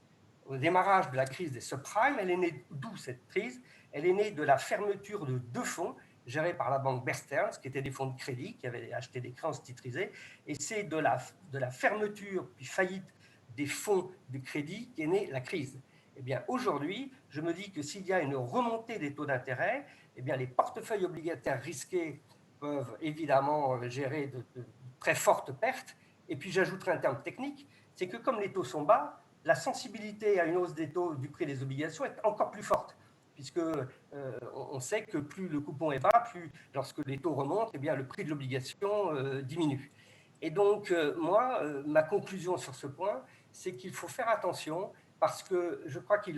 au démarrage de la crise des subprimes, elle est née d'où cette crise? Elle est née de la fermeture de 2 fonds gérés par la banque Bear Stearns, qui étaient des fonds de crédit, qui avaient acheté des créances titrisées, et c'est de la fermeture puis faillite des fonds de crédit qu'est née la crise. Eh bien, aujourd'hui, je me dis que s'il y a une remontée des taux d'intérêt, eh bien, les portefeuilles obligataires risqués peuvent évidemment gérer de très fortes pertes. Et puis, j'ajouterai un terme technique, c'est que comme les taux sont bas, la sensibilité à une hausse des taux du prix des obligations est encore plus forte, puisque on sait que plus le coupon est bas, plus lorsque les taux remontent, eh bien, le prix de l'obligation diminue. Et donc, moi, ma conclusion sur ce point, c'est qu'il faut faire attention, parce que je crois que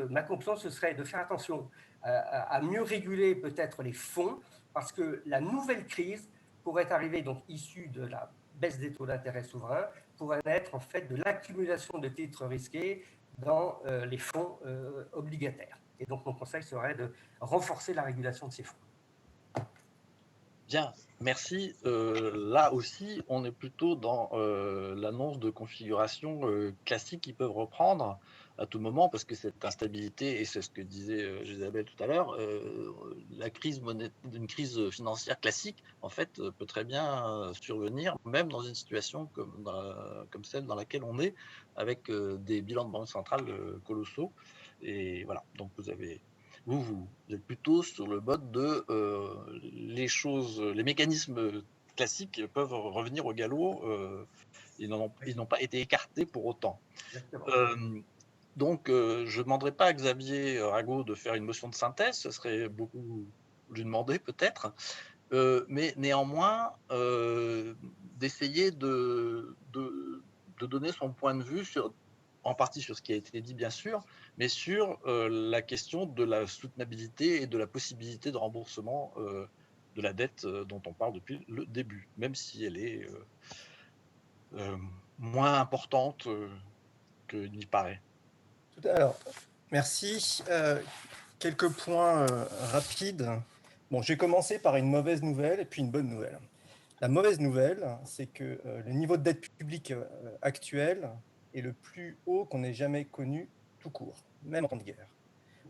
ma conclusion, ce serait de faire attention à mieux réguler peut-être les fonds, parce que la nouvelle crise pourrait arriver, donc issue de la baisse des taux d'intérêt souverains, pourrait être en fait de l'accumulation de titres risqués dans les fonds obligataires. Et donc, mon conseil serait de renforcer la régulation de ces fonds. Bien, merci. Là aussi, on est plutôt dans l'annonce de configuration classique qui peuvent reprendre à tout moment, parce que cette instabilité, et c'est ce que disait Isabelle tout à l'heure, la crise d'une crise financière classique, en fait, peut très bien survenir, même dans une situation comme celle dans laquelle on est, avec des bilans de banque centrale colossaux. Et voilà, donc vous êtes plutôt sur le mode de les mécanismes classiques peuvent revenir au galop, ils n'ont pas été écartés pour autant. Donc, je ne demanderai pas à Xavier Rago de faire une motion de synthèse, ce serait beaucoup lui demander peut-être. mais néanmoins, d'essayer de donner son point de vue en partie sur ce qui a été dit bien sûr, mais sur la question de la soutenabilité et de la possibilité de remboursement de la dette dont on parle depuis le début, même si elle est moins importante qu'il n'y paraît. Alors, merci. Quelques points rapides. Bon, je vais commencer par une mauvaise nouvelle et puis une bonne nouvelle. La mauvaise nouvelle, c'est que le niveau de dette publique actuel est le plus haut qu'on ait jamais connu tout court, même en temps de guerre.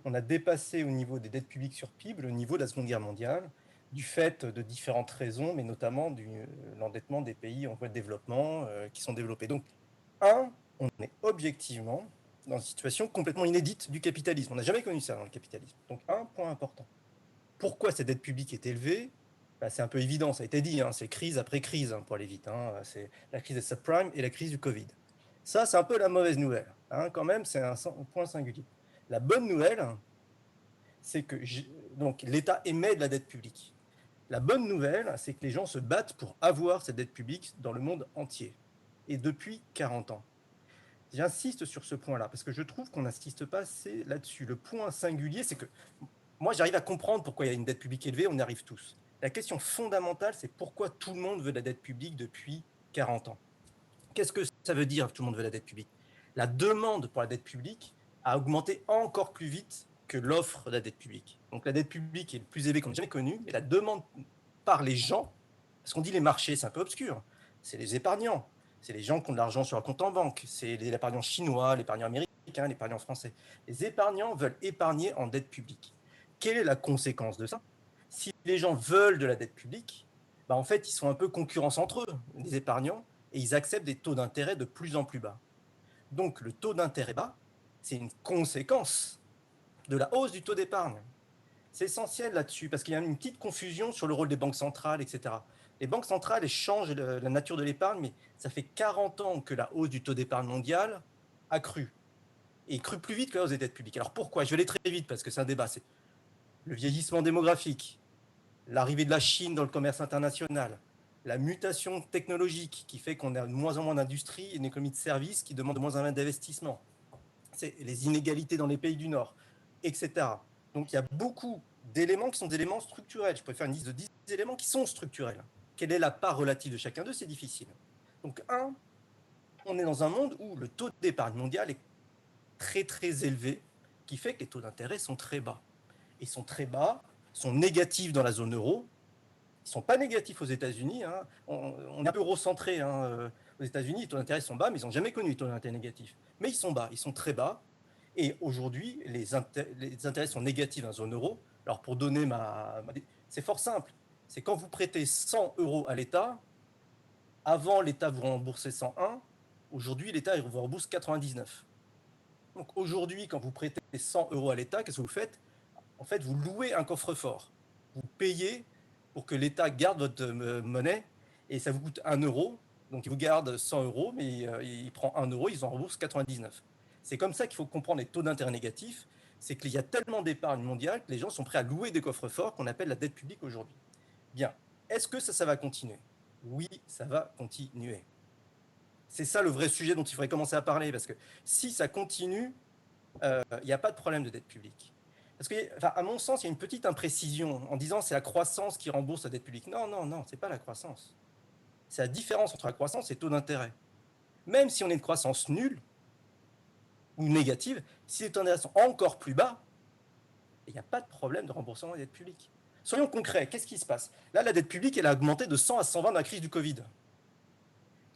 On a dépassé au niveau des dettes publiques sur PIB le niveau de la Seconde Guerre mondiale, du fait de différentes raisons, mais notamment de l'endettement des pays en voie de développement qui sont développés. Donc, on est objectivement dans une situation complètement inédite du capitalisme. On n'a jamais connu ça dans le capitalisme. Donc, un point important. Pourquoi cette dette publique est élevée ? C'est un peu évident, ça a été dit, c'est crise après crise, pour aller vite. C'est la crise des subprimes et la crise du Covid. Ça, c'est un peu la mauvaise nouvelle. Quand même, c'est un point singulier. La bonne nouvelle, c'est que donc, l'État émet de la dette publique. La bonne nouvelle, c'est que les gens se battent pour avoir cette dette publique dans le monde entier. Et depuis 40 ans. J'insiste sur ce point-là, parce que je trouve qu'on n'insiste pas assez là-dessus. Le point singulier, c'est que moi, j'arrive à comprendre pourquoi il y a une dette publique élevée, on y arrive tous. La question fondamentale, c'est pourquoi tout le monde veut de la dette publique depuis 40 ans. Qu'est-ce que ça veut dire que tout le monde veut de la dette publique ? La demande pour la dette publique a augmenté encore plus vite que l'offre de la dette publique. Donc la dette publique est le plus élevée qu'on ait jamais connue, et la demande par les gens, parce qu'on dit les marchés, c'est un peu obscur, c'est les épargnants, c'est les gens qui ont de l'argent sur un compte en banque, c'est l'épargnant chinois, l'épargnant américain, l'épargnant français. Les épargnants veulent épargner en dette publique. Quelle est la conséquence de ça ? Si les gens veulent de la dette publique, en fait, ils sont un peu concurrence entre eux, les épargnants, et ils acceptent des taux d'intérêt de plus en plus bas. Donc, le taux d'intérêt bas, c'est une conséquence de la hausse du taux d'épargne. C'est essentiel là-dessus, parce qu'il y a une petite confusion sur le rôle des banques centrales, etc. Les banques centrales, elles changent la nature de l'épargne, mais ça fait 40 ans que la hausse du taux d'épargne mondial a cru. Et cru plus vite que la hausse des dettes publiques. Alors pourquoi ? Je vais aller très vite, parce que c'est un débat. C'est le vieillissement démographique, l'arrivée de la Chine dans le commerce international, la mutation technologique qui fait qu'on a de moins en moins d'industrie et une économie de services qui demande de moins en moins d'investissement. C'est les inégalités dans les pays du Nord, etc. Donc il y a beaucoup d'éléments qui sont des éléments structurels. Je pourrais faire une liste de 10 éléments qui sont structurels. Quelle est la part relative de chacun d'eux ? C'est difficile. Donc on est dans un monde où le taux d'épargne mondial est très très élevé, qui fait que les taux d'intérêt sont très bas. Ils sont très bas, sont négatifs dans la zone euro. Ils ne sont pas négatifs aux États-Unis. On est un peu eurocentré. Aux États-Unis, les taux d'intérêt sont bas, mais ils n'ont jamais connu les taux d'intérêt négatifs. Mais ils sont bas, ils sont très bas. Et aujourd'hui, les intérêts sont négatifs dans la zone euro. Alors, pour donner c'est fort simple. C'est quand vous prêtez 100 € à l'État, avant, l'État vous remboursait 101. Aujourd'hui, l'État vous rembourse 99. Donc, aujourd'hui, quand vous prêtez 100 € à l'État, qu'est-ce que vous faites ? En fait, vous louez un coffre-fort. Vous payez pour que l'État garde votre monnaie et ça vous coûte 1 €. Donc, il vous garde 100 €, mais il prend 1 €, ils en remboursent 99. C'est comme ça qu'il faut comprendre les taux d'intérêt négatifs. C'est qu'il y a tellement d'épargne mondiale que les gens sont prêts à louer des coffres-forts qu'on appelle la dette publique aujourd'hui. Bien. Est-ce que ça va continuer ? Oui, ça va continuer. C'est ça le vrai sujet dont il faudrait commencer à parler, parce que si ça continue, il n'y a pas de problème de dette publique. Parce que, à mon sens, il y a une petite imprécision en disant que c'est la croissance qui rembourse la dette publique. Non, ce n'est pas la croissance. C'est la différence entre la croissance et le taux d'intérêt. Même si on est de croissance nulle ou négative, si les taux d'intérêt sont encore plus bas, il n'y a pas de problème de remboursement des dettes publiques. Soyons concrets, qu'est-ce qui se passe ? Là, la dette publique, elle a augmenté de 100 à 120 dans la crise du Covid.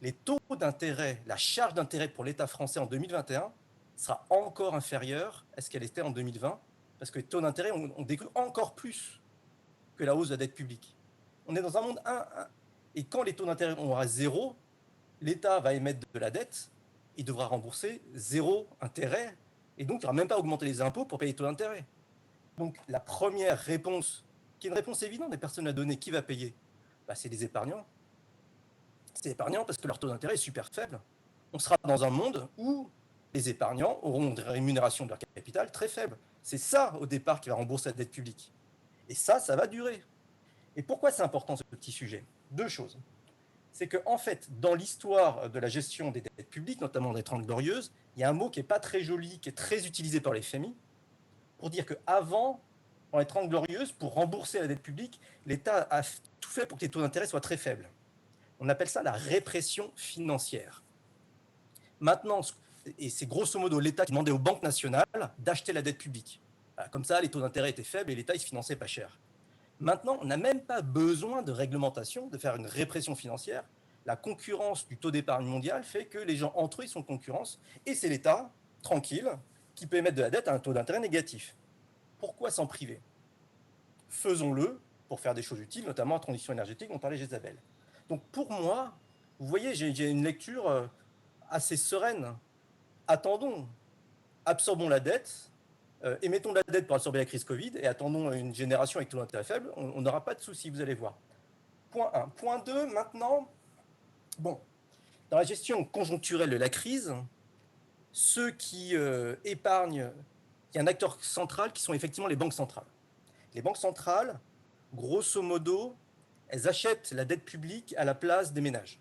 Les taux d'intérêt, la charge d'intérêt pour l'État français en 2021 sera encore inférieure à ce qu'elle était en 2020, parce que les taux d'intérêt ont décru encore plus que la hausse de la dette publique. On est dans un monde 1, et quand les taux d'intérêt vont à zéro, l'État va émettre de la dette, il devra rembourser 0 intérêt, et donc il ne va même pas augmenter les impôts pour payer les taux d'intérêt. Donc la première réponse, qui est une réponse évidente, des personnes à donner, qui va payer ? C'est les épargnants. C'est les épargnants parce que leur taux d'intérêt est super faible. On sera dans un monde où les épargnants auront des rémunérations de leur capital très faibles. C'est ça, au départ, qui va rembourser la dette publique. Et ça va durer. Et pourquoi c'est important ce petit sujet? Deux choses. C'est qu'en fait, dans l'histoire de la gestion des dettes publiques, notamment des Trente Glorieuses, il y a un mot qui n'est pas très joli, qui est très utilisé par les FMI, pour dire qu'avant, dans les Trente Glorieuses, pour rembourser la dette publique, l'État a tout fait pour que les taux d'intérêt soient très faibles. On appelle ça la répression financière. Maintenant, et c'est grosso modo l'État qui demandait aux banques nationales d'acheter la dette publique. Comme ça, les taux d'intérêt étaient faibles et l'État il se finançait pas cher. Maintenant, on n'a même pas besoin de réglementation, de faire une répression financière. La concurrence du taux d'épargne mondial fait que les gens entre eux ils sont en concurrence et c'est l'État, tranquille, qui peut émettre de la dette à un taux d'intérêt négatif. Pourquoi s'en priver? Faisons-le pour faire des choses utiles, notamment en transition énergétique dont parlait Isabelle. Donc pour moi, vous voyez, j'ai une lecture assez sereine. Attendons, absorbons la dette, émettons de la dette pour absorber la crise Covid et attendons une génération avec taux d'intérêt faible, on n'aura pas de soucis, vous allez voir. Point 1. Point 2, maintenant, bon, dans la gestion conjoncturelle de la crise, ceux qui épargnent, il y a un acteur central qui sont effectivement les banques centrales. Les banques centrales, grosso modo, elles achètent la dette publique à la place des ménages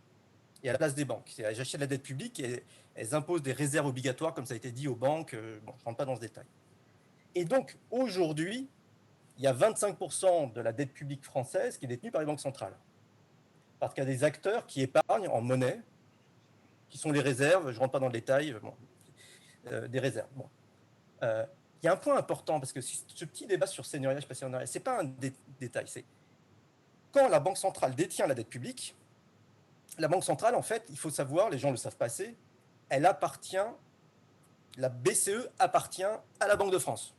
et à la place des banques. Elles achètent la dette publique et elles imposent des réserves obligatoires, comme ça a été dit aux banques. Bon, je ne rentre pas dans ce détail. Et donc, aujourd'hui, il y a 25% de la dette publique française qui est détenue par les banques centrales. Parce qu'il y a des acteurs qui épargnent en monnaie, qui sont les réserves, je ne rentre pas dans le détail, des réserves. Bon. Il y a un point important, parce que ce petit débat sur seigneuriage, pas seigneuriage, ce n'est pas un détail. C'est quand la Banque centrale détient la dette publique, la Banque centrale, en fait, il faut savoir, les gens le savent pas assez, la BCE appartient à la Banque de France.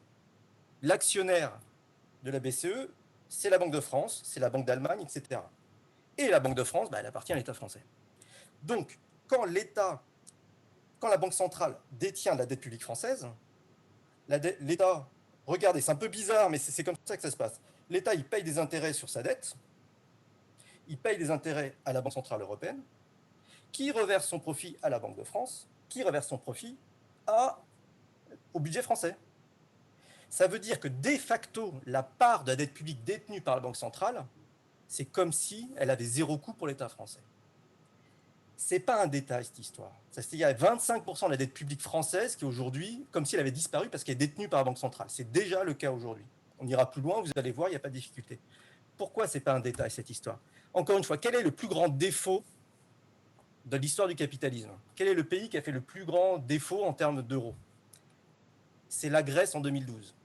L'actionnaire de la BCE, c'est la Banque de France, c'est la Banque d'Allemagne, etc. Et la Banque de France, elle appartient à l'État français. Donc, quand la Banque centrale détient la dette publique française, l'État, regardez, c'est un peu bizarre, mais c'est comme ça que ça se passe. L'État, il paye des intérêts sur sa dette, il paye des intérêts à la Banque centrale européenne, qui reverse son profit à la Banque de France, qui reverse son profit au budget français. Ça veut dire que, de facto, la part de la dette publique détenue par la Banque centrale, c'est comme si elle avait zéro coût pour l'État français. Ce n'est pas un détail, cette histoire. Il y a 25% de la dette publique française qui, aujourd'hui, comme si elle avait disparu parce qu'elle est détenue par la Banque centrale. C'est déjà le cas aujourd'hui. On ira plus loin, vous allez voir, il n'y a pas de difficulté. Pourquoi ce n'est pas un détail, cette histoire? Encore une fois, quel est le plus grand défaut de l'histoire du capitalisme? Quel est le pays qui a fait le plus grand défaut en termes d'euros? C'est la Grèce en 2012.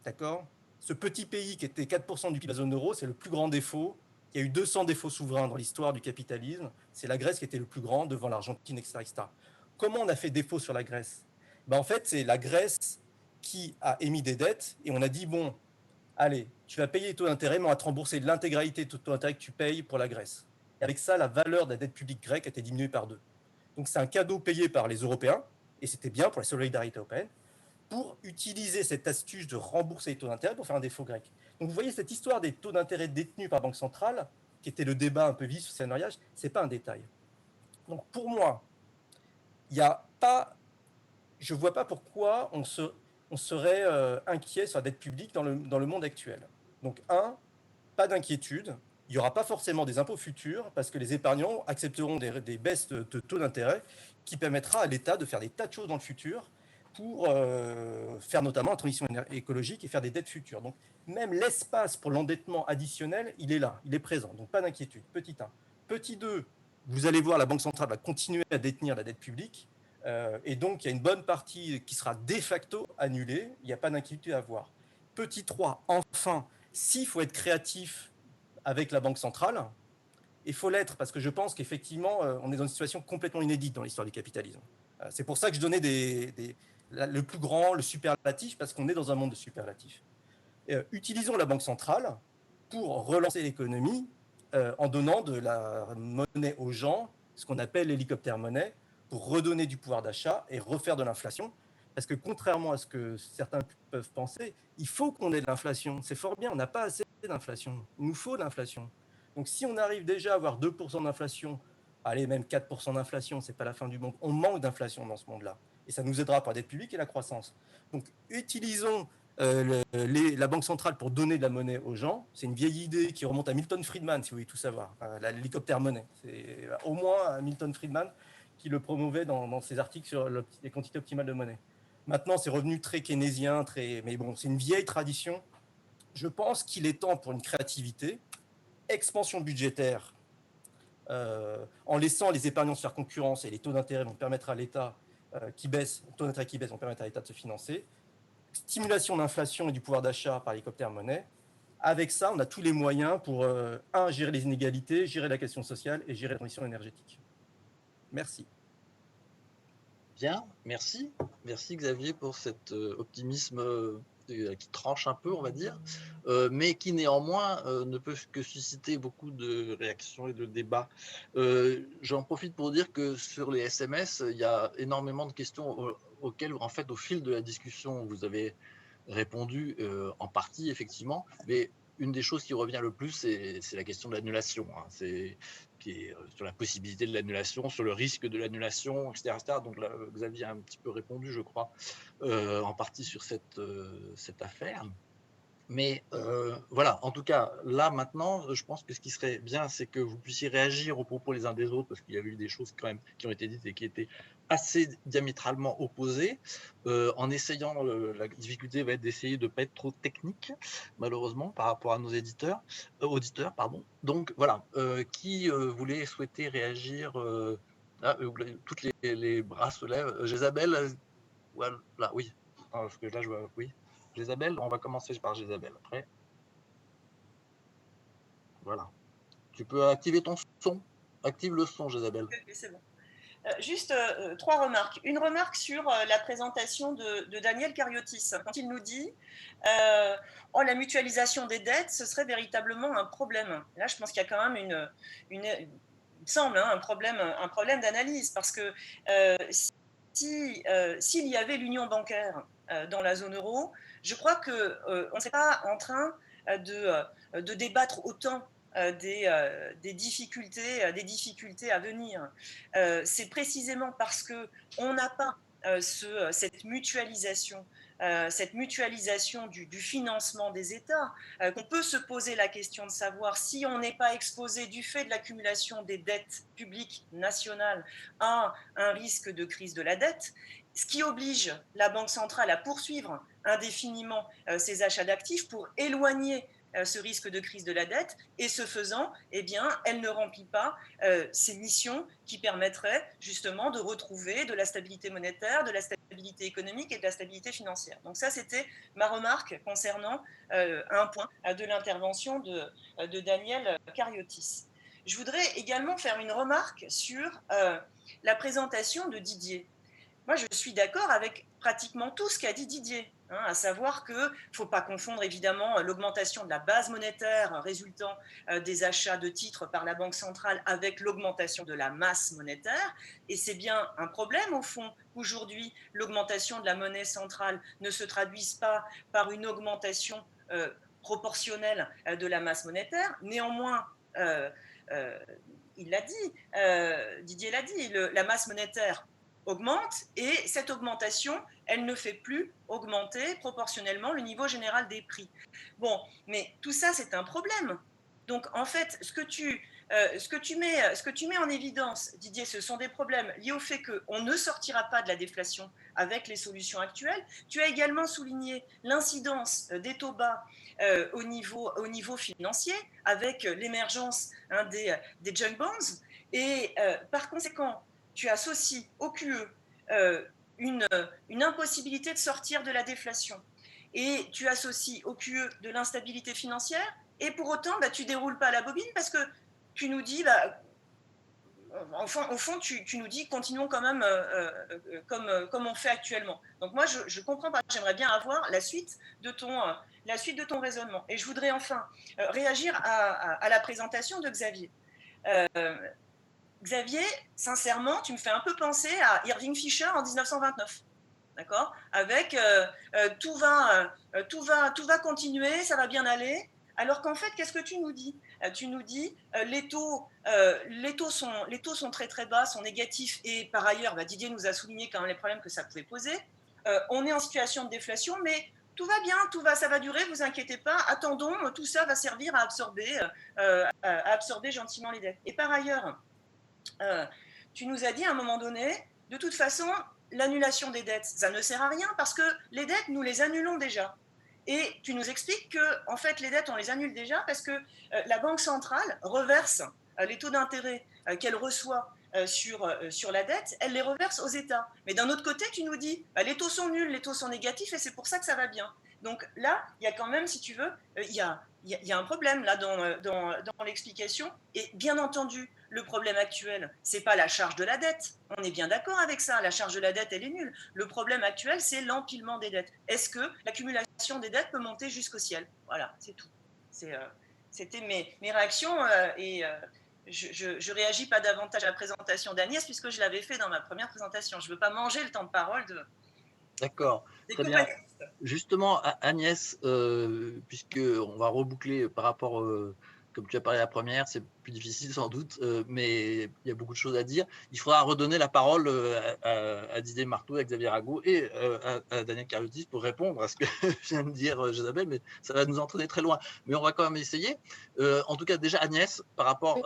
D'accord? Ce petit pays qui était 4% du PIB de la zone euro, c'est le plus grand défaut. Il y a eu 200 défauts souverains dans l'histoire du capitalisme. C'est la Grèce qui était le plus grand devant l'Argentine, etc., etc. Comment on a fait défaut sur la Grèce? En fait, c'est la Grèce qui a émis des dettes et on a dit, bon, allez, tu vas payer les taux d'intérêt, mais on va te rembourser l'intégralité de taux d'intérêt que tu payes pour la Grèce. Et avec ça, la valeur de la dette publique grecque a été diminuée par 2. Donc c'est un cadeau payé par les Européens, et c'était bien pour la solidarité européenne, pour utiliser cette astuce de rembourser les taux d'intérêt pour faire un défaut grec. Donc vous voyez, cette histoire des taux d'intérêt détenus par la Banque centrale, qui était le débat un peu vif sur le seigneuriage, ce n'est pas un détail. Donc pour moi, je ne vois pas pourquoi on serait inquiet sur la dette publique dans le monde actuel. Donc pas d'inquiétude. Il n'y aura pas forcément des impôts futurs parce que les épargnants accepteront des baisses de taux d'intérêt qui permettra à l'État de faire des tas de choses dans le futur pour faire notamment la transition écologique et faire des dettes futures. Donc, même l'espace pour l'endettement additionnel, il est là, il est présent. Donc, pas d'inquiétude. Petit 1. Petit 2, vous allez voir, la Banque centrale va continuer à détenir la dette publique. Et donc, il y a une bonne partie qui sera de facto annulée. Il n'y a pas d'inquiétude à avoir. Petit 3, enfin, s'il faut être créatif avec la Banque centrale, il faut l'être parce que je pense qu'effectivement, on est dans une situation complètement inédite dans l'histoire du capitalisme. C'est pour ça que je donnais le plus grand, le superlatif, parce qu'on est dans un monde de superlatifs. Utilisons la Banque centrale pour relancer l'économie en donnant de la monnaie aux gens, ce qu'on appelle l'hélicoptère-monnaie, pour redonner du pouvoir d'achat et refaire de l'inflation. Parce que contrairement à ce que certains peuvent penser, il faut qu'on ait de l'inflation. C'est fort bien, on n'a pas assez d'inflation. Il nous faut de l'inflation. Donc si on arrive déjà à avoir 2% d'inflation, allez, même 4% d'inflation, ce n'est pas la fin du monde. On manque d'inflation dans ce monde-là. Et ça nous aidera pour la dette publique et la croissance. Donc utilisons la Banque centrale pour donner de la monnaie aux gens. C'est une vieille idée qui remonte à Milton Friedman, si vous voulez tout savoir, l'hélicoptère monnaie. C'est au moins Milton Friedman qui le promouvait dans ses articles sur les quantités optimales de monnaie. Maintenant, c'est revenu très keynésien, mais bon, c'est une vieille tradition. Je pense qu'il est temps pour une créativité, expansion budgétaire, en laissant les épargnants se faire concurrence, et les taux d'intérêt vont permettre à l'État qui baisse, les taux d'intérêt qui baissent vont permettre à l'État de se financer. Stimulation d'inflation et du pouvoir d'achat par hélicoptère monnaie. Avec ça, on a tous les moyens pour, gérer les inégalités, gérer la question sociale et gérer la transition énergétique. Merci. Bien, merci. Merci Xavier pour cet optimisme qui tranche un peu, on va dire, mais qui néanmoins ne peut que susciter beaucoup de réactions et de débats. J'en profite pour dire que sur les SMS, il y a énormément de questions auxquelles, en fait, au fil de la discussion, vous avez répondu en partie, effectivement, mais une des choses qui revient le plus, c'est la question de l'annulation. Hein. Qui est sur la possibilité de l'annulation, sur le risque de l'annulation, etc., etc. Donc là, Xavier a un petit peu répondu, je crois, en partie sur cette affaire. Mais voilà, en tout cas, là, maintenant, je pense que ce qui serait bien, c'est que vous puissiez réagir aux propos les uns des autres, parce qu'il y a eu des choses quand même qui ont été dites et qui étaient assez diamétralement opposées, en essayant, la difficulté va être d'essayer de ne pas être trop technique, malheureusement, par rapport à nos auditeurs, pardon. Donc voilà, qui voulait souhaiter réagir toutes les bras se lèvent. Jézabel, voilà, oui. Parce que là, je vois, oui. Jézabel, on va commencer par Jézabel après. Voilà. Tu peux activer ton son. Active le son, Jézabel. Ok, c'est bon. Juste 3 remarques. Une remarque sur la présentation de Daniel Cariotis, quand il nous dit la mutualisation des dettes, ce serait véritablement un problème. Là, je pense qu'il y a quand même il me semble, un problème d'analyse, parce que s'il y avait l'union bancaire dans la zone euro, je crois qu'on ne serait pas en train de débattre autant des difficultés à venir. C'est précisément parce qu'on n'a pas cette mutualisation du financement des États, qu'on peut se poser la question de savoir si on n'est pas exposé du fait de l'accumulation des dettes publiques nationales à un risque de crise de la dette, ce qui oblige la Banque centrale à poursuivre indéfiniment ses achats d'actifs pour éloigner ce risque de crise de la dette, et ce faisant, eh bien, elle ne remplit pas ces missions qui permettraient justement de retrouver de la stabilité monétaire, de la stabilité économique et de la stabilité financière. Donc ça, c'était ma remarque concernant un point de l'intervention de Daniel Cariotis. Je voudrais également faire une remarque sur la présentation de Didier. Moi, je suis d'accord avec pratiquement tout ce qu'a dit Didier, à savoir qu'il ne faut pas confondre évidemment l'augmentation de la base monétaire résultant des achats de titres par la Banque centrale avec l'augmentation de la masse monétaire. Et c'est bien un problème au fond qu'aujourd'hui l'augmentation de la monnaie centrale ne se traduise pas par une augmentation proportionnelle de la masse monétaire. Néanmoins, il l'a dit, Didier l'a dit, la masse monétaire augmente, et cette augmentation, elle ne fait plus augmenter proportionnellement le niveau général des prix. Bon, mais tout ça, c'est un problème. Donc, en fait, ce que tu mets en évidence, Didier, ce sont des problèmes liés au fait qu'on ne sortira pas de la déflation avec les solutions actuelles. Tu as également souligné l'incidence des taux bas au niveau financier, avec l'émergence des junk bonds. Et par conséquent, tu associes au QE une impossibilité de sortir de la déflation, et tu associes au QE de l'instabilité financière, et pour autant, tu ne déroules pas la bobine, parce que tu nous dis, au fond, tu nous dis, continuons quand même comme on fait actuellement. Donc moi, je ne comprends pas. J'aimerais bien avoir la suite de ton raisonnement. Et je voudrais enfin réagir à la présentation de Xavier. Xavier, sincèrement, tu me fais un peu penser à Irving Fisher en 1929. D'accord ? Avec tout va continuer, ça va bien aller. Alors qu'en fait, qu'est-ce que tu nous dis ? Tu nous dis les taux sont très très bas, sont négatifs, et par ailleurs, Didier nous a souligné quand même les problèmes que ça pouvait poser. On est en situation de déflation, mais tout va bien, ça va durer, vous inquiétez pas, attendons, tout ça va servir à absorber gentiment les dettes. Et par ailleurs, tu nous as dit à un moment donné, de toute façon, l'annulation des dettes, ça ne sert à rien parce que les dettes, nous les annulons déjà. Et tu nous expliques que, en fait, les dettes, on les annule déjà parce que la Banque centrale reverse les taux d'intérêt qu'elle reçoit sur la dette, elle les reverse aux États. Mais d'un autre côté, tu nous dis, les taux sont nuls, les taux sont négatifs et c'est pour ça que ça va bien. Donc là, il y a quand même, si tu veux, il y a un problème là dans l'explication. Et bien entendu, le problème actuel, c'est pas la charge de la dette. On est bien d'accord avec ça. La charge de la dette, elle est nulle. Le problème actuel, c'est l'empilement des dettes. Est-ce que l'accumulation des dettes peut monter jusqu'au ciel? Voilà, c'est tout. C'était mes réactions et je réagis pas davantage à la présentation d'Agnès puisque je l'avais fait dans ma première présentation. Je veux pas manger le temps de parole D'accord, très bien. Justement, Agnès, puisqu'on va reboucler par rapport, comme tu as parlé la première, c'est plus difficile sans doute, mais il y a beaucoup de choses à dire. Il faudra redonner la parole à Didier Marteau, à Xavier Rago et à Daniel Carlutis pour répondre à ce que vient de dire Jésabel, mais ça va nous entraîner très loin. Mais on va quand même essayer. En tout cas, déjà, Agnès, par rapport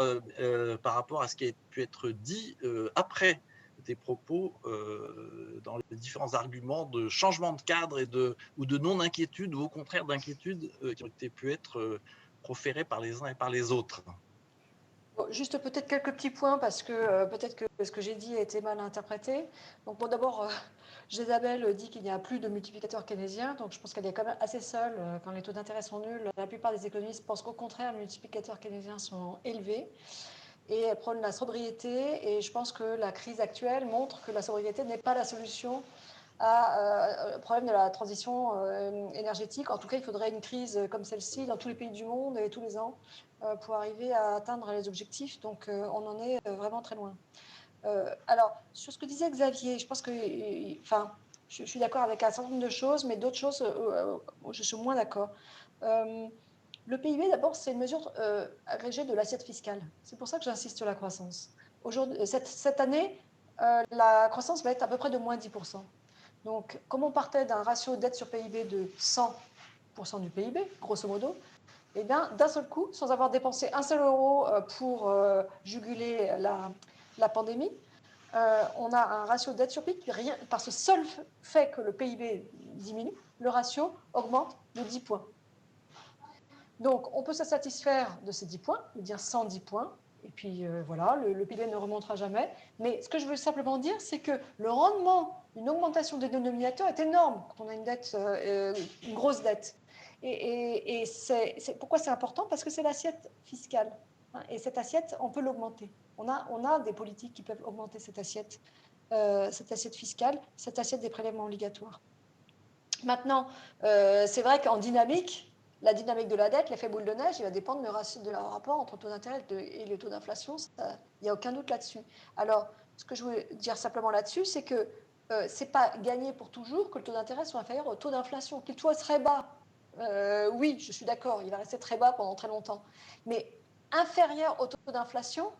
à ce qui a pu être dit après tes propos dans les différents arguments de changement de cadre ou de non-inquiétude, ou au contraire d'inquiétude qui ont pu être proférés par les uns et par les autres. Bon, juste peut-être quelques petits points parce que peut-être que ce que j'ai dit a été mal interprété. Donc bon, d'abord, Jésabel dit qu'il n'y a plus de multiplicateur keynésien, donc je pense qu'elle est quand même assez seule quand les taux d'intérêt sont nuls. La plupart des économistes pensent qu'au contraire, les multiplicateurs keynésiens sont élevés. Et elle prône la sobriété, et je pense que la crise actuelle montre que la sobriété n'est pas la solution au problème de la transition énergétique. En tout cas, il faudrait une crise comme celle-ci dans tous les pays du monde et tous les ans pour arriver à atteindre les objectifs. Donc, on en est vraiment très loin. Alors, sur ce que disait Xavier, je pense que, enfin, je suis d'accord avec un certain nombre de choses, mais d'autres choses, je suis moins d'accord. Le PIB, d'abord, c'est une mesure agrégée de l'assiette fiscale. C'est pour ça que j'insiste sur la croissance. Cette année, la croissance va être à peu près de moins 10%. Donc, comme on partait d'un ratio dette sur PIB de 100% du PIB, grosso modo, eh bien, d'un seul coup, sans avoir dépensé un seul euro pour juguler la pandémie, on a un ratio dette sur PIB qui, par ce seul fait que le PIB diminue, le ratio augmente de 10 points. Donc, on peut se satisfaire de ces 10 points, ou dire 110 points, et puis voilà, le PIB ne remontera jamais. Mais ce que je veux simplement dire, c'est que le rendement d'une augmentation des dénominateurs est énorme quand on a une dette, une grosse dette. Et pourquoi c'est important? Parce que c'est l'assiette fiscale. Et cette assiette, on peut l'augmenter. On a des politiques qui peuvent augmenter cette assiette fiscale, cette assiette des prélèvements obligatoires. Maintenant, c'est vrai qu'en dynamique, la dynamique de la dette, l'effet boule de neige, il va dépendre de leur rapport entre le taux d'intérêt et le taux d'inflation. Il n'y a aucun doute là-dessus. Alors, ce que je veux dire simplement là-dessus, c'est que ce n'est pas gagné pour toujours que le taux d'intérêt soit inférieur au taux d'inflation. Qu'il soit très bas, oui, je suis d'accord, il va rester très bas pendant très longtemps. Mais inférieur au taux d'inflation,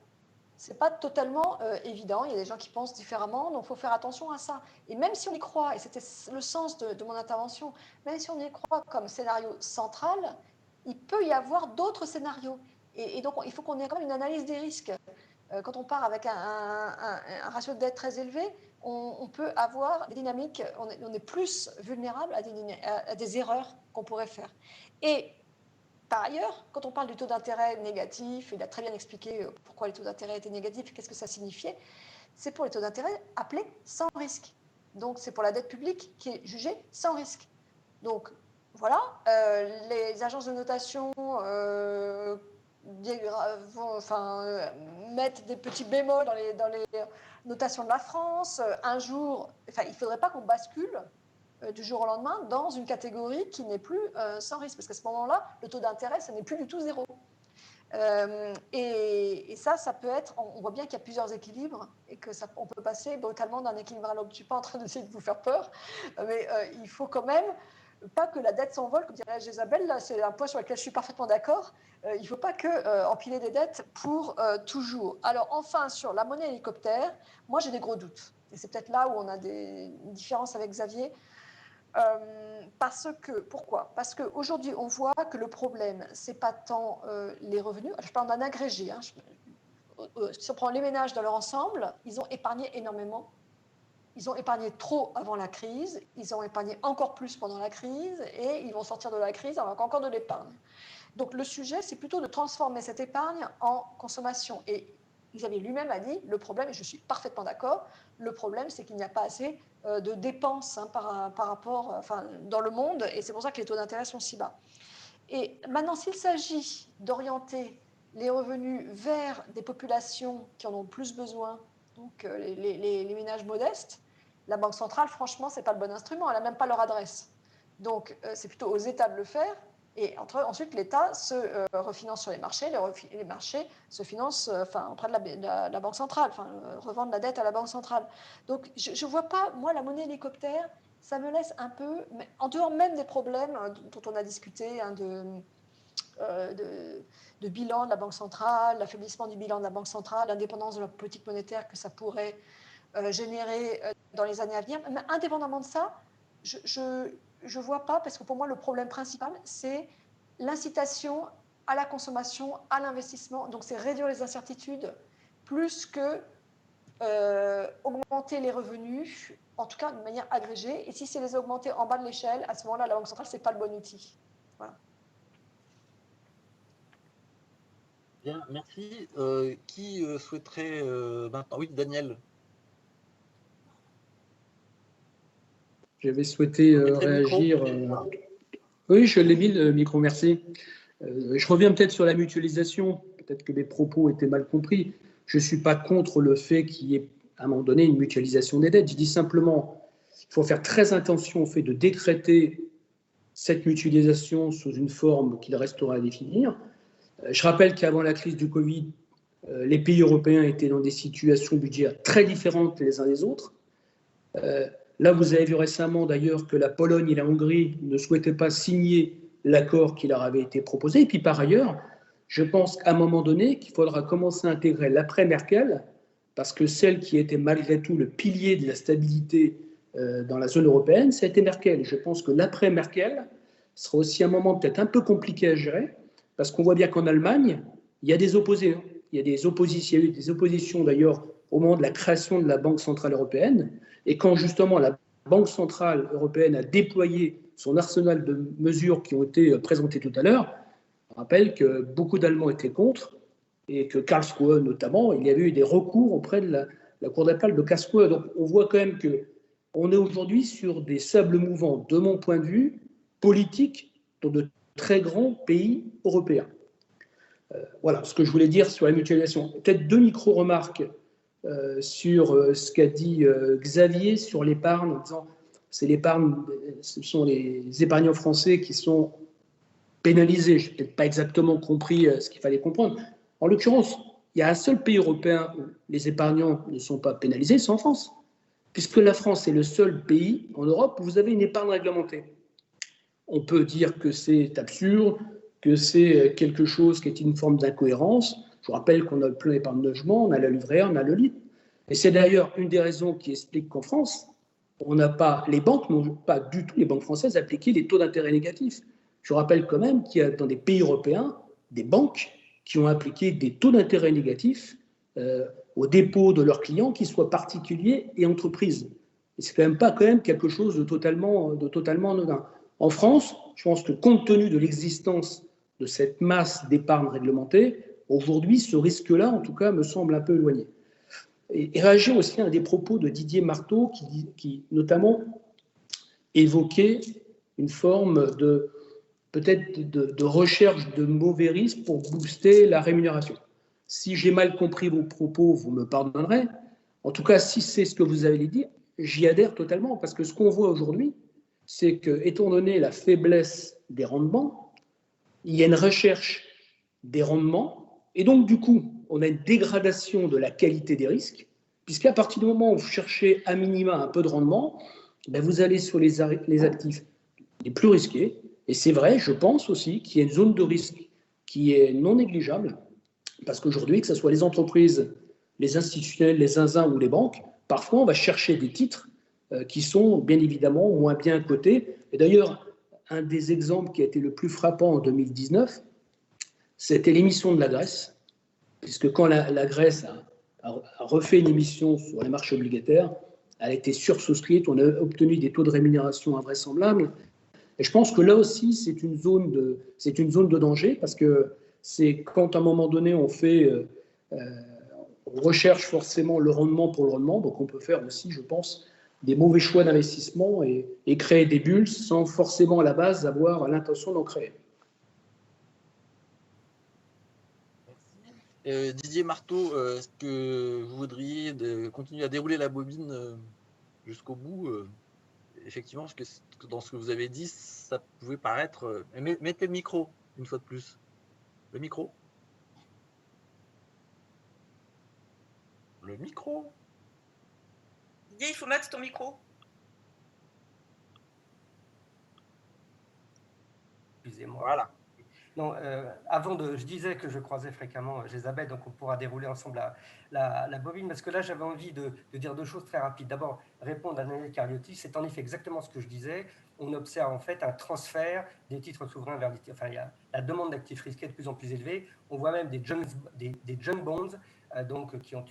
ce n'est pas totalement évident. Il y a des gens qui pensent différemment, donc il faut faire attention à ça. Et même si on y croit, et c'était le sens de mon intervention, même si on y croit comme scénario central, il peut y avoir d'autres scénarios. Et donc, il faut qu'on ait quand même une analyse des risques. Quand on part avec un ratio de dette très élevé, on peut avoir des dynamiques, on est plus vulnérable à des erreurs qu'on pourrait faire. Et par ailleurs, quand on parle du taux d'intérêt négatif, il a très bien expliqué pourquoi les taux d'intérêt étaient négatifs, qu'est-ce que ça signifiait. C'est pour les taux d'intérêt appelés sans risque. Donc, c'est pour la dette publique qui est jugée sans risque. Donc, voilà, les agences de notation mettent des petits bémols dans les notations de la France. Un jour, il ne faudrait pas qu'on bascule du jour au lendemain dans une catégorie qui n'est plus sans risque, parce qu'à ce moment-là, le taux d'intérêt, ça n'est plus du tout zéro. Et ça peut être, on voit bien qu'il y a plusieurs équilibres et qu'on peut passer brutalement d'un équilibre à l'autre. Je ne suis pas en train d'essayer de vous faire peur, mais il faut quand même pas que la dette s'envole, comme dirait Jésabel, là c'est un point sur lequel je suis parfaitement d'accord. Il ne faut pas empiler des dettes pour toujours. Alors enfin, sur la monnaie hélicoptère, moi j'ai des gros doutes. Et c'est peut-être là où on a des différences avec Xavier. Pourquoi ? Parce qu'aujourd'hui, on voit que le problème, ce n'est pas tant les revenus. Je parle d'un agrégé. Hein, si on prend les ménages dans leur ensemble, ils ont épargné énormément. Ils ont épargné trop avant la crise, ils ont épargné encore plus pendant la crise et ils vont sortir de la crise avec encore de l'épargne. Donc le sujet, c'est plutôt de transformer cette épargne en consommation. Et Xavier lui-même a dit, le problème, et je suis parfaitement d'accord, le problème, c'est qu'il n'y a pas assez de dépenses par rapport, dans le monde, et c'est pour ça que les taux d'intérêt sont si bas. Et maintenant, s'il s'agit d'orienter les revenus vers des populations qui en ont plus besoin, donc les ménages modestes, la Banque centrale, franchement, ce n'est pas le bon instrument, elle n'a même pas leur adresse. Donc, c'est plutôt aux États de le faire. Et ensuite, l'État se refinance sur les marchés, les marchés se financent auprès de la Banque centrale, revendent la dette à la Banque centrale. Donc, je ne vois pas, moi, la monnaie hélicoptère, ça me laisse un peu, en dehors même des problèmes dont on a discuté, de bilan de la Banque centrale, l'affaiblissement du bilan de la Banque centrale, l'indépendance de la politique monétaire que ça pourrait générer dans les années à venir. Mais indépendamment de ça, je ne vois pas, parce que pour moi, le problème principal, c'est l'incitation à la consommation, à l'investissement. Donc, c'est réduire les incertitudes plus que augmenter les revenus, en tout cas de manière agrégée. Et si c'est les augmenter en bas de l'échelle, à ce moment-là, la Banque centrale, ce n'est pas le bon outil. Voilà. Bien, merci. Qui souhaiterait maintenant ? Oui, Daniel. J'avais souhaité réagir. Oui, je l'ai mis le micro, merci. Je reviens peut-être sur la mutualisation. Peut-être que mes propos étaient mal compris. Je ne suis pas contre le fait qu'il y ait à un moment donné une mutualisation des dettes. Je dis simplement qu'il faut faire très attention au fait de décréter cette mutualisation sous une forme qu'il restera à définir. Je rappelle qu'avant la crise du Covid, les pays européens étaient dans des situations budgétaires très différentes les uns des autres. Là, vous avez vu récemment d'ailleurs que la Pologne et la Hongrie ne souhaitaient pas signer l'accord qui leur avait été proposé. Et puis par ailleurs, je pense qu'à un moment donné, qu'il faudra commencer à intégrer l'après-Merkel, parce que celle qui était malgré tout le pilier de la stabilité dans la zone européenne, ça a été Merkel. Et je pense que l'après-Merkel sera aussi un moment peut-être un peu compliqué à gérer, parce qu'on voit bien qu'en Allemagne, il y a des opposés. Il y a des oppositions, il y a eu des oppositions d'ailleurs au moment de la création de la Banque centrale européenne. Et quand justement la Banque centrale européenne a déployé son arsenal de mesures qui ont été présentées tout à l'heure, on rappelle que beaucoup d'Allemands étaient contre et que Karlsruhe notamment, il y avait eu des recours auprès de la Cour d'appel de Karlsruhe. Donc on voit quand même qu'on est aujourd'hui sur des sables mouvants, de mon point de vue, politiques dans de très grands pays européens. Voilà ce que je voulais dire sur la mutualisation. Peut-être deux micro-remarques sur ce qu'a dit Xavier sur l'épargne, en disant c'est l'épargne, ce sont les épargnants français qui sont pénalisés. Je n'ai peut-être pas exactement compris ce qu'il fallait comprendre. En l'occurrence, il y a un seul pays européen où les épargnants ne sont pas pénalisés, c'est en France. Puisque la France est le seul pays en Europe où vous avez une épargne réglementée. On peut dire que c'est absurde, que c'est quelque chose qui est une forme d'incohérence. Je vous rappelle qu'on a le plein d'épargne logement, on a la livret A, on a le LIT. Et c'est d'ailleurs une des raisons qui explique qu'en France, les banques n'ont pas du tout, les banques françaises, appliqué les taux d'intérêt négatifs. Je vous rappelle quand même qu'il y a dans des pays européens des banques qui ont appliqué des taux d'intérêt négatifs au dépôt de leurs clients, qu'ils soient particuliers et entreprises. Et c'est quand même quelque chose de totalement anodin. En France, je pense que compte tenu de l'existence de cette masse d'épargne réglementée, aujourd'hui, ce risque-là, en tout cas, me semble un peu éloigné. Et réagir aussi à un des propos de Didier Marteau, qui notamment évoquait une forme de recherche de mauvais risques pour booster la rémunération. Si j'ai mal compris vos propos, vous me pardonnerez. En tout cas, si c'est ce que vous avez dit, j'y adhère totalement, parce que ce qu'on voit aujourd'hui, c'est que, étant donné la faiblesse des rendements, il y a une recherche des rendements, et donc du coup, on a une dégradation de la qualité des risques, puisqu'à partir du moment où vous cherchez à minima un peu de rendement, vous allez sur les actifs les plus risqués, et c'est vrai, je pense aussi qu'il y a une zone de risque qui est non négligeable, parce qu'aujourd'hui, que ce soit les entreprises, les institutionnels, les zinzins ou les banques, parfois on va chercher des titres qui sont bien évidemment moins bien cotés. Et d'ailleurs, un des exemples qui a été le plus frappant en 2019, c'était l'émission de la Grèce, puisque quand la Grèce a refait une émission sur les marchés obligataires, elle a été sursouscrite, on a obtenu des taux de rémunération invraisemblables. Et je pense que là aussi, c'est une zone de danger, parce que c'est quand à un moment donné, on recherche forcément le rendement pour le rendement, donc on peut faire aussi, je pense, des mauvais choix d'investissement et créer des bulles sans forcément à la base avoir l'intention d'en créer. Didier Marteau, est-ce que vous voudriez continuer à dérouler la bobine jusqu'au bout effectivement, parce que dans ce que vous avez dit, ça pouvait paraître... Mettez le micro, une fois de plus. Le micro. Le micro. Didier, il faut mettre ton micro. Excusez-moi. Voilà. Non, je disais que je croisais fréquemment Jésabel, donc on pourra dérouler ensemble la bobine, parce que là, j'avais envie de dire deux choses très rapides. D'abord, répondre à Daniel Carliotti, c'est en effet exactement ce que je disais. On observe en fait un transfert des titres souverains vers il y a la demande d'actifs risqués de plus en plus élevée. On voit même des junk bonds, donc qui ont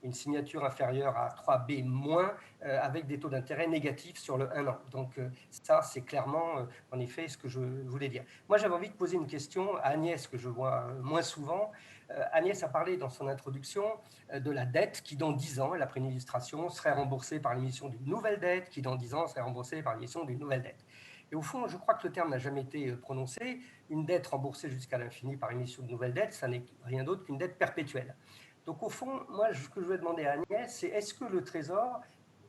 une signature inférieure à 3B-, avec des taux d'intérêt négatifs sur le 1 an. Donc ça, c'est clairement, en effet, ce que je voulais dire. Moi, j'avais envie de poser une question à Agnès, que je vois moins souvent. Agnès a parlé dans son introduction de la dette qui, dans 10 ans, elle a pris une illustration, serait remboursée par l'émission d'une nouvelle dette, qui, dans 10 ans, serait remboursée par l'émission d'une nouvelle dette. Et au fond, je crois que le terme n'a jamais été prononcé. Une dette remboursée jusqu'à l'infini par émission de nouvelles dettes, ça n'est rien d'autre qu'une dette perpétuelle. Donc, au fond, moi, ce que je vais demander à Agnès, c'est est-ce que le Trésor,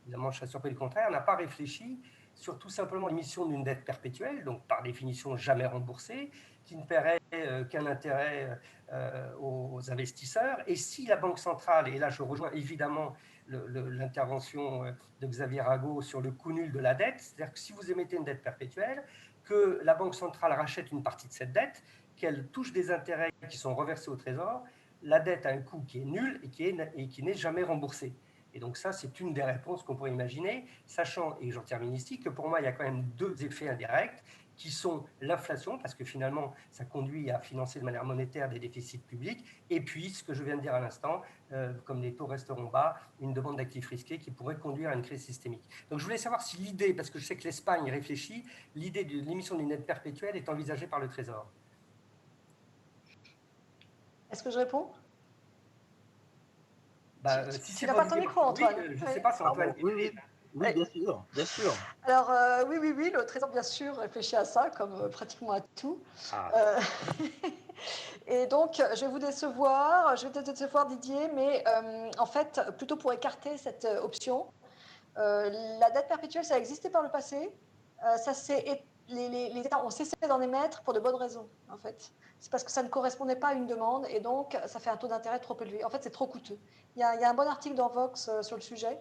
évidemment, je serais surpris le contraire, n'a pas réfléchi sur tout simplement l'émission d'une dette perpétuelle, donc par définition jamais remboursée, qui ne paierait qu'un intérêt aux investisseurs. Et si la Banque centrale, et là je rejoins évidemment l'intervention de Xavier Rago sur le coût nul de la dette, c'est-à-dire que si vous émettez une dette perpétuelle, que la Banque centrale rachète une partie de cette dette, qu'elle touche des intérêts qui sont reversés au Trésor, la dette a un coût qui est nul et qui n'est jamais remboursé. Et donc ça, c'est une des réponses qu'on pourrait imaginer, sachant, et j'en termine ici, que pour moi, il y a quand même deux effets indirects, qui sont l'inflation, parce que finalement, ça conduit à financer de manière monétaire des déficits publics, et puis, ce que je viens de dire à l'instant, comme les taux resteront bas, une demande d'actifs risqués qui pourrait conduire à une crise systémique. Donc je voulais savoir si l'idée, parce que je sais que l'Espagne réfléchit, l'idée de l'émission d'une dette perpétuelle est envisagée par le Trésor. Est-ce que je réponds ? Si tu n'as pas ton micro, Antoine. Oui, je ne sais pas si Antoine... Oui, bien sûr. Alors, oui, le Trésor, bien sûr, réfléchit à ça, comme pratiquement à tout. Et donc, je vais te décevoir, Didier, mais en fait, plutôt pour écarter cette option, la dette perpétuelle, ça a existé par le passé. Les États ont cessé d'en émettre pour de bonnes raisons, en fait. C'est parce que ça ne correspondait pas à une demande et donc ça fait un taux d'intérêt trop élevé. En fait, c'est trop coûteux. Il y a un bon article dans Vox sur le sujet